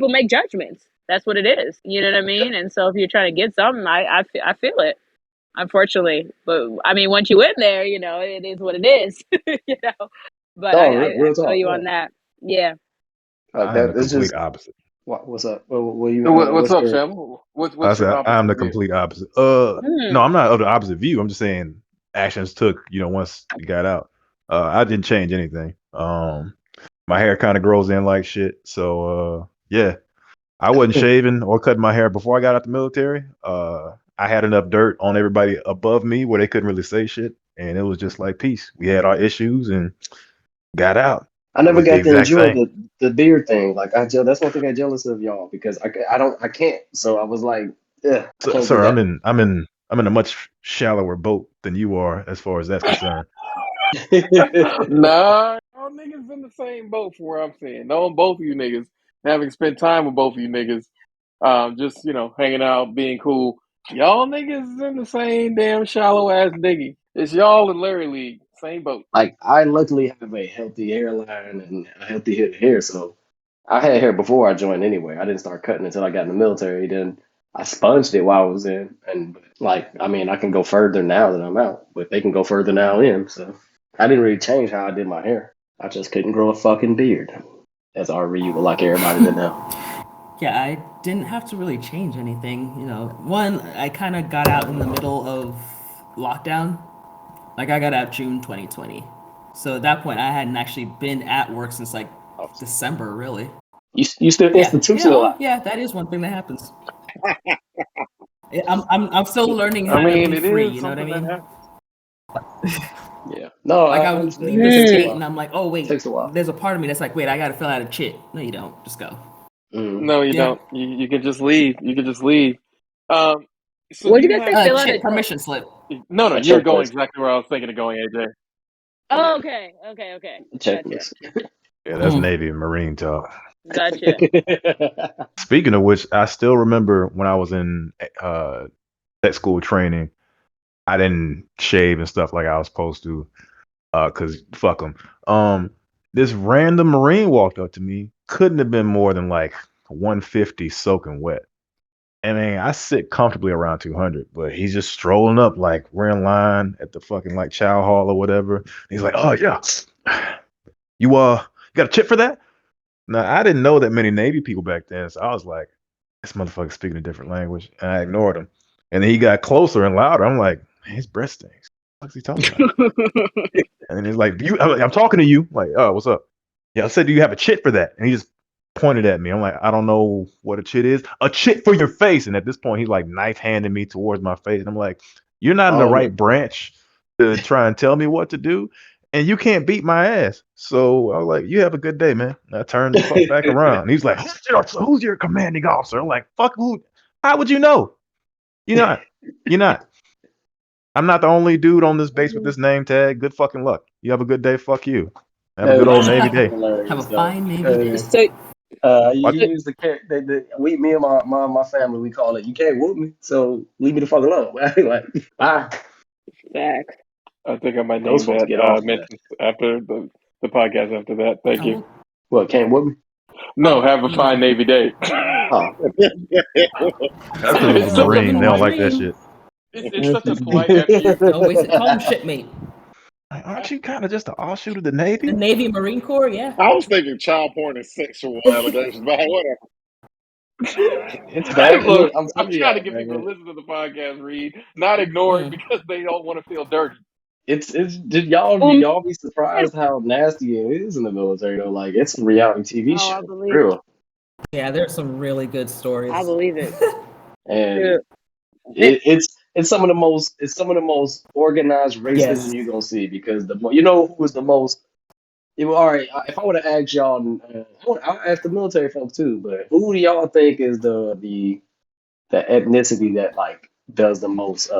make judgments. That's what it is. You know what I mean? And so if you're trying to get something, I feel it, unfortunately. But I mean, once you in there, it is what it is. But I feel you on that. Yeah. I am the complete opposite. What's up? What's up, Sham? What's your opposite? I'm the complete opposite. No, I'm not of the opposite view. I'm just saying actions took, once you got out. I didn't change anything. My hair kind of grows in like shit. So yeah. I wasn't shaving or cutting my hair before I got out the military. I had enough dirt on everybody above me where they couldn't really say shit, and it was just like peace. We had our issues and got out. I never got to enjoy the beard thing. Like that's one thing I'm jealous of y'all because I can't. So I was like, yeah. Sir, I'm in a much shallower boat than you are as far as that's concerned. Nah, y'all niggas in the same boat for what I'm saying. Knowing both of you niggas, having spent time with both of you niggas, just hanging out, being cool. Y'all niggas is in the same damn shallow ass diggy. It's y'all in Larry League, same boat. Like I luckily have a healthy hairline and a healthy head of hair, so I had hair before I joined anyway. I didn't start cutting until I got in the military. Then I sponged it while I was in, and I can go further now that I'm out, but they can go further now in. So I didn't really change how I did my hair. I just couldn't grow a fucking beard, as RV would like everybody to know. Yeah, I didn't have to really change anything. You know, one, I kind of got out in the middle of lockdown. Like, I got out June 2020. So at that point, I hadn't actually been at work since like December, really. You still institutionalized. Yeah, that is one thing that happens. I'm still learning how to be free. You know what I mean? Yeah. No, like I was understand. leaving the state, and I'm like, oh wait, takes a while. There's a part of me that's like, wait, I got to fill out a chit. No, you don't. Just go. No, you don't. You can just leave. You can just leave. So what did you guys say? Fill out a permission slip. No, you're going exactly where I was thinking of going, AJ. Oh, okay. Checklist. Yeah, that's Navy and Marine talk. Gotcha. Speaking of which, I still remember when I was in tech school training, I didn't shave and stuff like I was supposed to, cause fuck them. This random Marine walked up to me, couldn't have been more than like 150 soaking wet. I mean, I sit comfortably around 200, but he's just strolling up like we're in line at the fucking like chow hall or whatever. He's like, oh yeah, you got a chip for that? Now, I didn't know that many Navy people back then, so I was like, this motherfucker's speaking a different language, and I ignored him. And then he got closer and louder. I'm like, man, his breath stinks. What's he talking about? And then he's like, I'm talking to you. I'm like, oh, what's up? Yeah, I said, do you have a chit for that? And he just pointed at me. I'm like, I don't know what a chit is. A chit for your face. And at this point, he's like knife handing me towards my face. And I'm like, you're not in the right branch to try and tell me what to do. And you can't beat my ass. So I was like, you have a good day, man. And I turned the fuck back around. And he's like, who's your commanding officer? I'm like, fuck who? How would you know? You're not. I'm not the only dude on this base with this name tag. Good fucking luck. You have a good day. Fuck you. Have a good old Navy day. Have a fine Navy day. So, you use the character. Me and my family, we call it. You can't whoop me, so leave me the fuck alone. Like, bye. Facts. I think I might name that Mentis after the podcast after that. Thank you. What, can't whoop me? No, have a fine Navy day. That's because it's a Marine. They don't like that shit. It's such a polite after. Always call him shipmate. Aren't you kind of just an offshoot of the Navy? The Navy Marine Corps, yeah. I was thinking child porn and sexual allegations, but whatever. It's bad. Look, I'm trying to get people to listen to the podcast, Reed, not ignore it because they don't want to feel dirty. Did y'all be surprised how nasty it is in the military though? Like, it's a reality TV show. I believe real. Yeah, there's some really good stories. I believe it. And it's some of the most organized racism you're gonna see, because who was the most. All right, if I would have asked y'all, I'll ask the military folks too. But who do y'all think is the ethnicity that like does the most?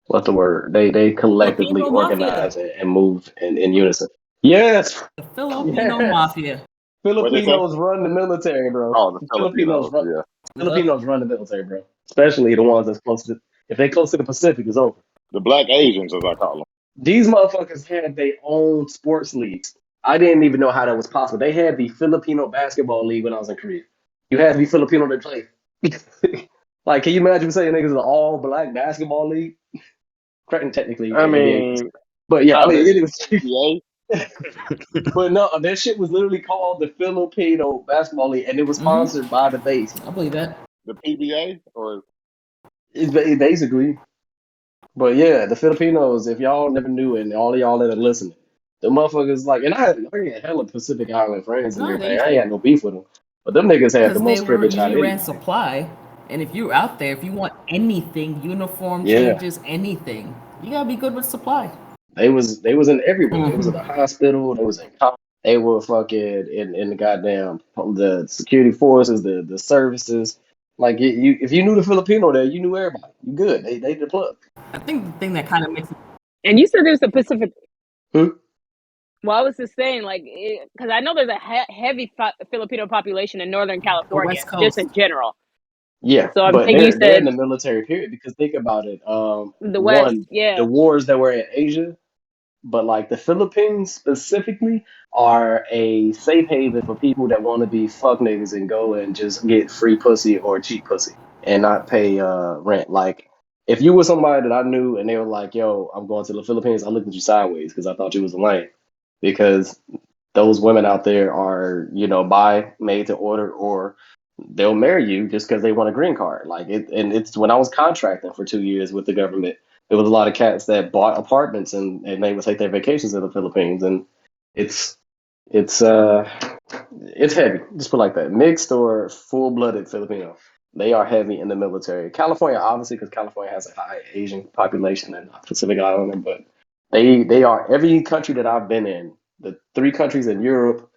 What's the word? They collectively organize and move in unison. Yes, the Filipino Mafia. Filipinos run the military, bro. Oh, the Filipinos run. Yeah. Filipinos run the military, bro. Especially the ones that's close to. If they're close to the Pacific, it's over. The Black Asians, as I call them. These motherfuckers had their own sports leagues. I didn't even know how that was possible. They had the Filipino basketball league when I was in Korea. You had to be Filipino to play. Like, can you imagine saying niggas an all black basketball league? Technically, I mean, but yeah, it was. But no, that shit was literally called the Filipino basketball league, and it was sponsored by the base. I believe that. The PBA, or it's basically. But yeah, the Filipinos, if y'all never knew it, and all of y'all that are listening, the motherfuckers like, and I had hella Pacific Island friends and everything. I ain't had no beef with them, but them niggas had the most privilege out of it. Ran supply, and if you're out there, if you want anything, uniform changes, anything, you gotta be good with supply. They was in everywhere. They was at the hospital. They was in college. They were fucking in the goddamn the security forces, the services. Like, if you knew the Filipino there, you knew everybody. You good. They the plug. I think the thing that kind of makes it. And you said there's a Pacific. Well, I was just saying, like, because I know there's a heavy Filipino population in Northern California, just in general. Yeah, so but they're in the military period, because think about it. The West, the wars that were in Asia, but like the Philippines specifically are a safe haven for people that want to be fuck niggas and go and just get free pussy or cheap pussy and not pay rent. Like, if you were somebody that I knew and they were like, yo, I'm going to the Philippines, I looked at you sideways because I thought you was a lame. because those women out there are, made to order, or they'll marry you just because they want a green card. Like and it's when I was contracting for 2 years with the government, there was a lot of cats that bought apartments and they would take their vacations in the Philippines, and it's it's heavy. Just put it like that. Mixed or full blooded Filipino. They are heavy in the military. California, obviously, because California has a high Asian population and Pacific Islander, but they are every country that I've been in, the 3 countries in Europe,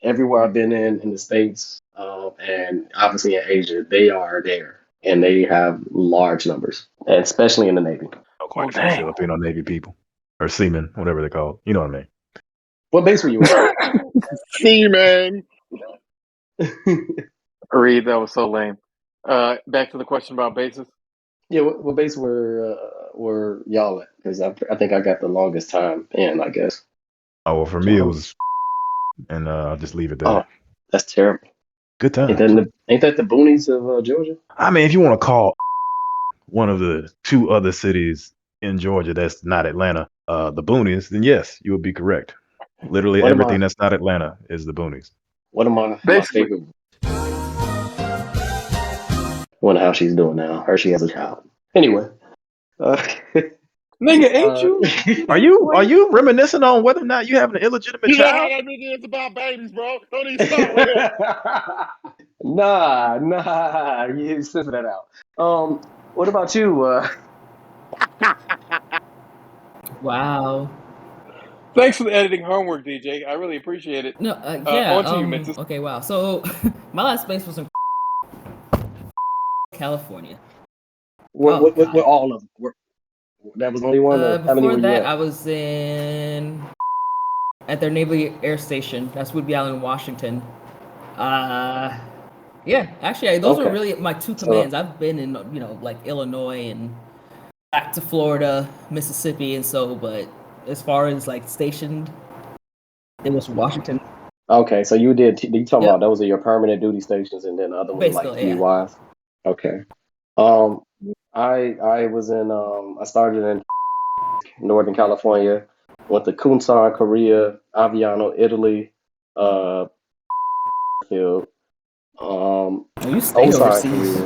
everywhere I've been in the States, and obviously in Asia, they are there, and they have large numbers, and especially in the Navy. Quite a few Filipino Navy people or seamen, whatever they call it. You know what I mean? What base were you at? Seaman. Reed, that was so lame. Back to the question about bases. Yeah, what base were y'all at? Because I think I got the longest time in, I guess. Oh, well, for me, it was, and I'll just leave it there. Oh, that's terrible. Good times. Ain't that the boonies of Georgia? I mean, if you want to call one of the 2 other cities in Georgia that's not Atlanta, the boonies, then yes, you would be correct. Literally everything that's not Atlanta is the boonies. One of my favorite. Wonder how she's doing now. Her, she has a child. Anyway. Nigga, ain't you? Are you reminiscing on whether or not you have an illegitimate child? You know how that nigga is about babies, bro. Don't even start with him. Nah, you sniff that out. What about you? Wow. Thanks for the editing homework, DJ. I really appreciate it. No, yeah. On to you, Mentis. Okay, wow. So my last base was in California. What all of them? That was only one? Before that, I was at their Naval Air Station. That's Whidbey Island, Washington. Yeah, actually, those are really my 2 commands. I've been in, like Illinois and back to Florida, Mississippi, and so, but as far as like stationed, it was Washington. Okay, so you talking about those are your permanent duty stations, and then the other ones like DUIs? Okay. I was in I started in Northern California, went to Kunsan, Korea, Aviano, Italy, field, you stay overseas.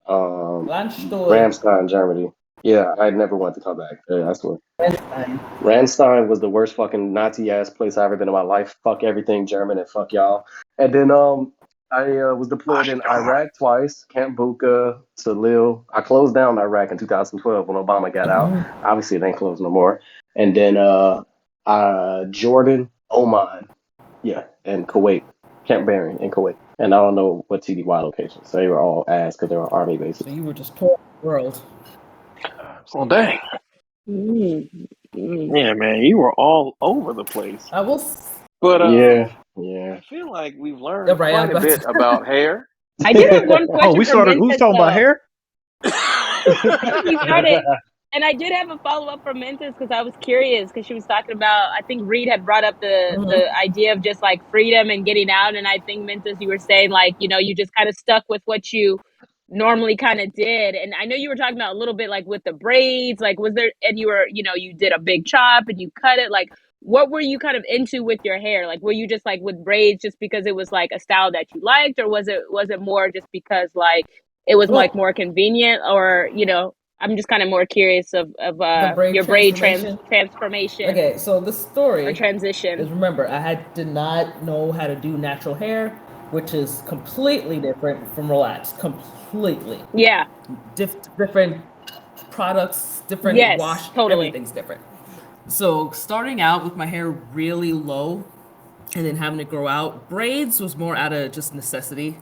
Ramstein, Germany. Yeah, I never wanted to come back. I swear. Ramstein was the worst fucking Nazi ass place I've ever been in my life. Fuck everything German and fuck y'all. And then I was deployed in Iraq twice, Camp Buka, to Lille. I closed down Iraq in 2012 when Obama got out. Obviously, it ain't closed no more. And then Jordan, Oman, and Kuwait, Camp Barron in Kuwait. And I don't know what TDY locations. So they were all ass because they were army bases. So you were just touring the world. Well, dang. Yeah, man, you were all over the place. I will. But yeah. I feel like we've learned quite a bit about hair. I did have one question. Who's talking about hair? He started, and I did have a follow up from Mentis because I was curious because she was talking about. I think Reed had brought up the idea of just like freedom and getting out, and I think Mentis, you were saying like you just kind of stuck with what you normally kind of did, and I know you were talking about a little bit like with the braids, like was there, and you were you did a big chop and you cut it, like what were you kind of into with your hair? Like were you just like with braids just because it was like a style that you liked, or was it more just because like it was like more convenient, or I'm just kind of more curious of your braid transformation. Okay, so the story or transition is, remember, I did not know how to do natural hair, which is completely different from relaxed. Completely. Yeah. Different products, different wash. Totally. Everything's different. So starting out with my hair really low, and then having it grow out, braids was more out of just necessity.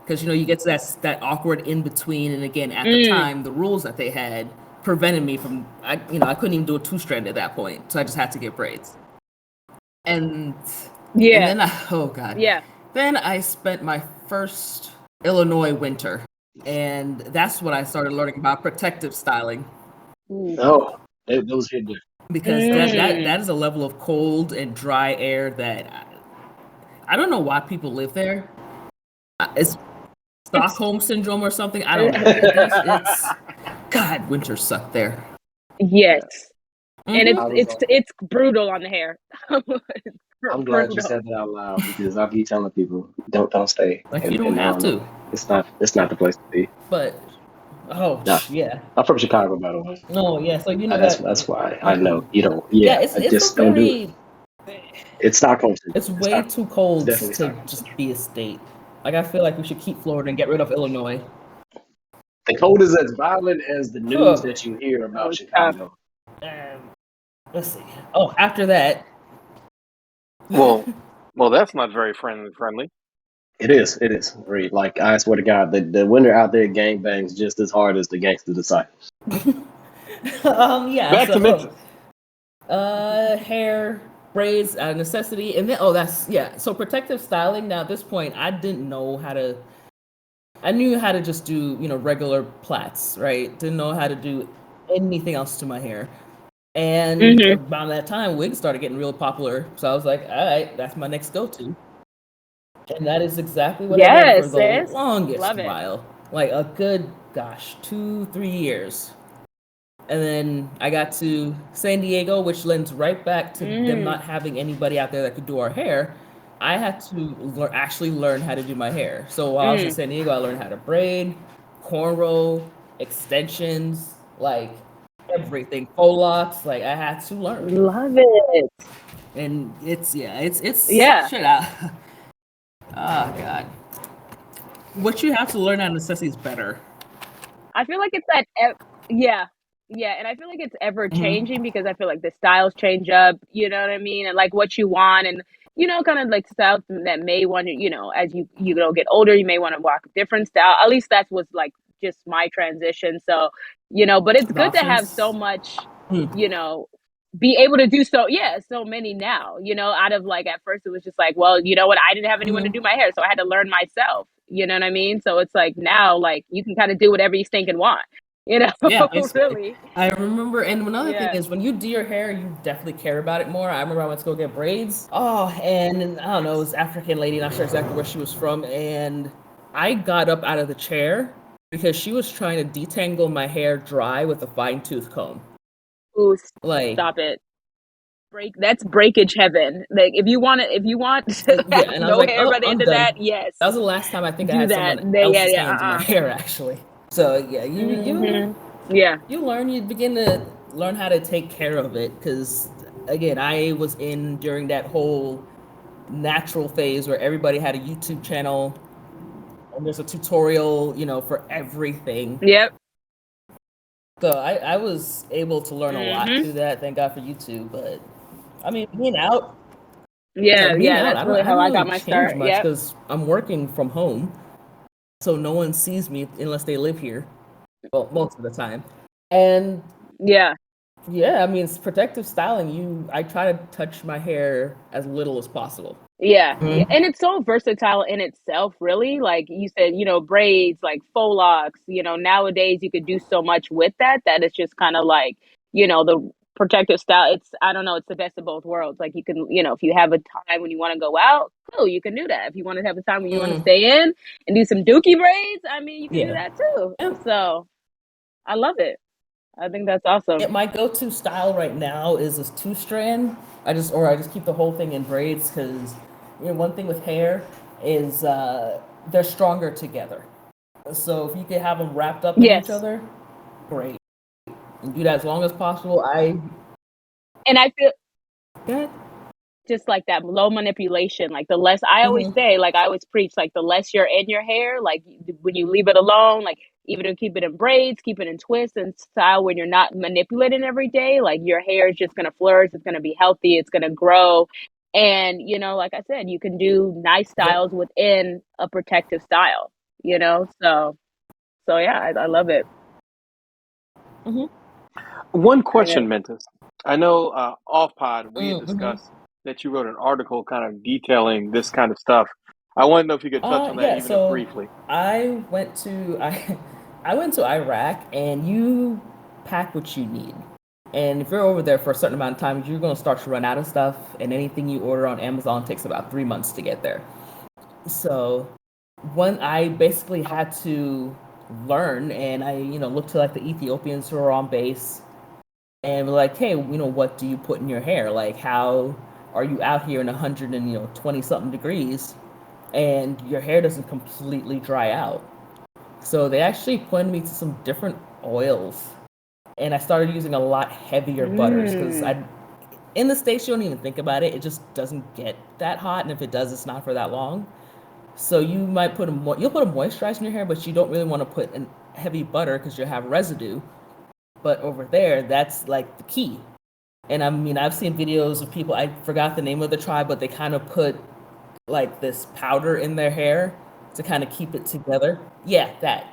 Because you get to that awkward in between, and again at the time the rules that they had prevented me from I couldn't even do a 2-strand at that point, so I just had to get braids. And then then I spent my first Illinois winter, and that's when I started learning about protective styling. Oh, those hit different. Because that is a level of cold and dry air that I don't know why people live there. It's Stockholm syndrome or something. I don't know. It's God, winter sucked there. Yes. and it's brutal on the hair. I'm glad you Brutal. said that out loud because I be telling people don't stay Like in you don't have Maryland. to. It's not the place to be. But Nah, yeah. I'm from Chicago, by the way. No, yeah. So you know That's that. that's why I know you don't. Yeah, Yeah, I it's a just don't do it. very. It's Stockholm syndrome. It's way too It's cold definitely to Stockholm just syndrome. be a state. Like I feel like we should keep Florida and get rid of Illinois. The cold is as violent as the news that you hear about Chicago. Let's see. Oh, after that. Well, that's not very friendly. It is. It is. Reed. Like I swear to God, the winter out there gang bangs just as hard as the gangster disciples. Yeah. Back to Mentis. Hair, braids, out of necessity, and then So protective styling. Now at this point, I didn't know how to. I knew how to just do regular plaits, right? Didn't know how to do anything else to my hair. And around that time, wigs started getting real popular. So I was like, all right, that's my next go-to. And that is exactly what I did for the longest while. Like a good, 2-3 years. And then I got to San Diego, which lends right back to them not having anybody out there that could do our hair. I had to actually learn how to do my hair. So while I was in San Diego, I learned how to braid, cornrow, extensions, like everything, faux locks. Like I had to learn. Love it. And it's shit out. Oh God. What you have to learn out of necessity is better. I feel like it's that. Yeah, and I feel like it's ever changing because I feel like the styles change up. You know what I mean, and like what you want, and kind of like styles that may want to, as you get older, you may want to walk a different style. At least that was like just my transition. So, but it's good to have so much, be able to do so many now. Out of like at first it was just like, well, you know what, I didn't have anyone to do my hair, so I had to learn myself. You know what I mean? So it's like now, like you can kind of do whatever you think and want. Yeah, really. I remember, and another thing is when you do your hair, you definitely care about it more. I remember I went to go get braids. Oh, and I don't know, it was African lady, not sure exactly where she was from, and I got up out of the chair because she was trying to detangle my hair dry with a fine tooth comb. Ooh, stop it. That's breakage heaven. Like if you want and no hair by the end of that, yes. That was the last time I think I had someone else's hands in my hair actually. So you learn, you begin to learn how to take care of it because again, I was in during that whole natural phase where everybody had a YouTube channel and there's a tutorial, for everything. Yep. So I was able to learn a lot through that. Thank God for YouTube. But I mean, being out. That's really how I got my start. Yeah, because I'm working from home, so no one sees me unless they live here. Well, most of the time, and I mean, it's protective styling. I try to touch my hair as little as possible. Yeah, and it's so versatile in itself, really. Like you said, braids, like faux locks. Nowadays you could do so much with that it's just kind of like, the protective style. I don't know, it's the best of both worlds. Like you can, if you have a time when you want to go out, cool, you can do that. If you want to have a time when you want to stay in and do some dookie braids, I mean, you can do that too. So I love it. I think that's awesome. My go-to style right now is this 2-strand. I just keep the whole thing in braids because one thing with hair is they're stronger together. So if you can have them wrapped up in each other, great. And do that as long as possible. I feel just like that low manipulation, like the less I always say, like I always preach, like the less you're in your hair, like when you leave it alone, like even to keep it in braids, keep it in twists and style when you're not manipulating every day, like your hair is just going to flourish, it's going to be healthy, it's going to grow. And like I said, you can do nice styles within a protective style, so yeah, I love it. One question, Mentis. I know off pod we had discussed that you wrote an article kind of detailing this kind of stuff. I want to know if you could touch on that even briefly. I went to Iraq, and you pack what you need. And if you're over there for a certain amount of time, you're going to start to run out of stuff, and anything you order on Amazon takes about 3 months to get there. So I basically had to learn, and I looked to like the Ethiopians who are on base, and we're like, hey, what do you put in your hair? Like, how are you out here in 120 something degrees, and your hair doesn't completely dry out? So they actually pointed me to some different oils, and I started using a lot heavier butters because in the States you don't even think about it. It just doesn't get that hot, and if it does, it's not for that long. So you might you'll put a moisturizer in your hair, but you don't really want to put a heavy butter because you'll have residue. But over there, that's like the key. And I mean, I've seen videos of people, I forgot the name of the tribe, but they kind of put like this powder in their hair to kind of keep it together. Yeah, that.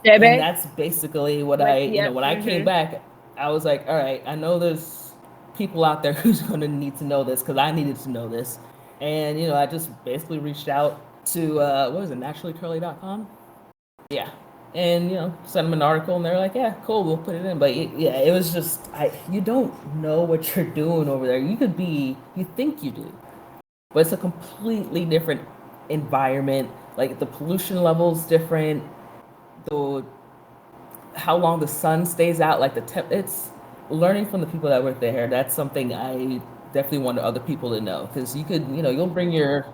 Jebe? And that's basically what when I came back, I was like, all right, I know there's people out there who's going to need to know this because I needed to know this. And, I just basically reached out to, what was it, naturallycurly.com? Yeah. And, sent them an article and they're like, yeah, cool, we'll put it in. But it was just, you don't know what you're doing over there. You think you do, but it's a completely different environment. Like the pollution level's different. How long the sun stays out, like it's learning from the people that work there. That's something I definitely want other people to know because you'll bring your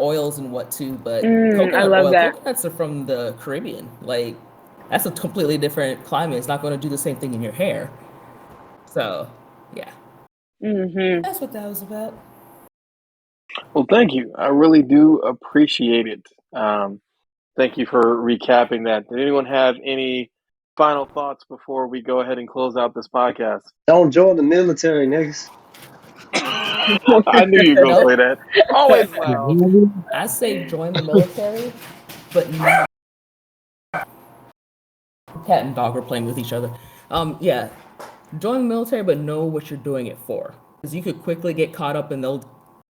oils and what too, but coconuts are from the Caribbean. Like that's a completely different climate. It's not going to do the same thing in your hair. So yeah, that's what that was about. Well, thank you. I really do appreciate it. Thank you for recapping that. Did anyone have any final thoughts before we go ahead and close out this podcast? Don't join the military, niggas. I knew you were going to say that. Always loud. I say join the military, but not. Cat and dog are playing with each other. Yeah, join the military, but know what you're doing it for, because you could quickly get caught up in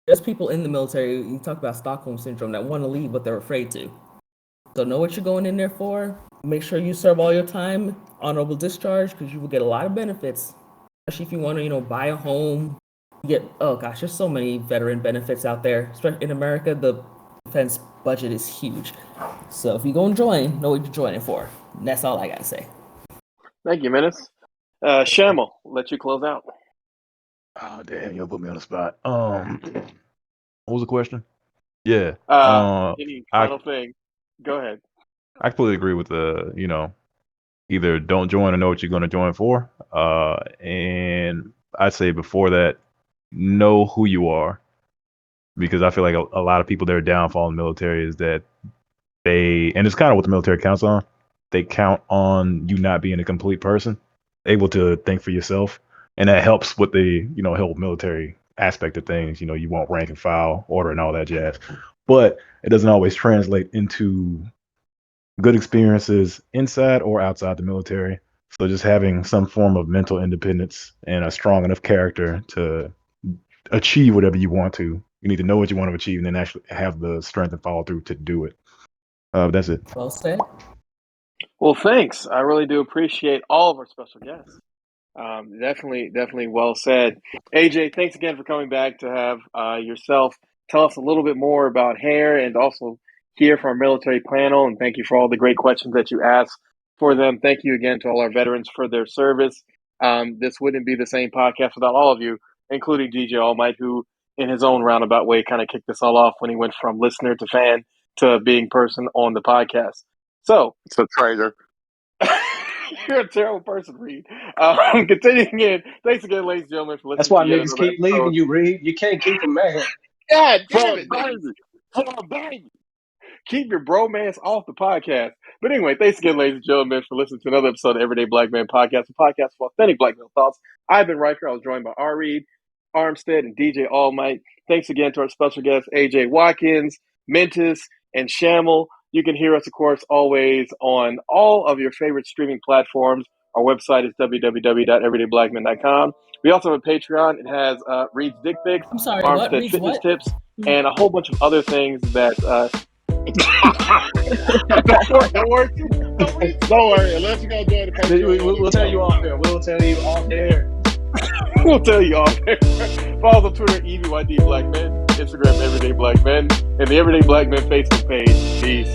there's people in the military. You talk about Stockholm syndrome that want to leave, but they're afraid to. So know what you're going in there for. Make sure you serve all your time, honorable discharge, because you will get a lot of benefits, especially if you want to, buy a home. There's so many veteran benefits out there. Especially in America, the defense budget is huge. So if you go and join, know what you're joining for. And that's all I gotta say. Thank you, Mentis. Sham, I'll let you close out. Oh damn, you put me on the spot. What was the question? Yeah. Any final thing? Go ahead. I completely agree with either don't join or know what you're going to join for. And I'd say before that, know who you are, because I feel like a lot of people, their downfall in the military is that and it's kind of what the military counts on. They count on you not being a complete person, able to think for yourself. And that helps with the, whole military aspect of things. You want rank and file, order, and all that jazz. But it doesn't always translate into good experiences inside or outside the military. So just having some form of mental independence and a strong enough character to achieve whatever you want to. You need to know what you want to achieve and then actually have the strength and follow through to do it. That's it. Well said. Well, thanks. I really do appreciate all of our special guests. Definitely well said. AJ, thanks again for coming back to have yourself tell us a little bit more about hair and also hear from our military panel. And thank you for all the great questions that you asked for them. Thank you again to all our veterans for their service. This wouldn't be the same podcast without all of you, including DJ Allmight, who in his own roundabout way kind of kicked this all off when he went from listener to fan to being person on the podcast. So it's a traitor. You're a terrible person, Reed. Continuing in. Thanks again, ladies and gentlemen, for listening. That's why niggas keep leaving you, Reed. You can't keep them mad. God damn it, baby. Keep your bromance off the podcast. But anyway, thanks again, ladies and gentlemen, for listening to another episode of Everyday Black Man Podcast, a podcast for authentic black male thoughts. I've been Riker. I was joined by R. Reed, Armstead, and DJ Allmight. Thanks again to our special guests, AJ Watkins, Mentis, and Shamel. You can hear us, of course, always on all of your favorite streaming platforms. Our website is www.everydayblackman.com. We also have a Patreon. It has Reed's dick pics, Armstead fitness tips, and a whole bunch of other things that... Don't worry. Unless you're going to join the Patreon. We'll tell you off there. We'll tell you off there. We'll tell you off there. Follow us on Twitter, EVYD Black Men, Instagram, Everyday Black Men, and the Everyday Black Men Facebook page. Peace.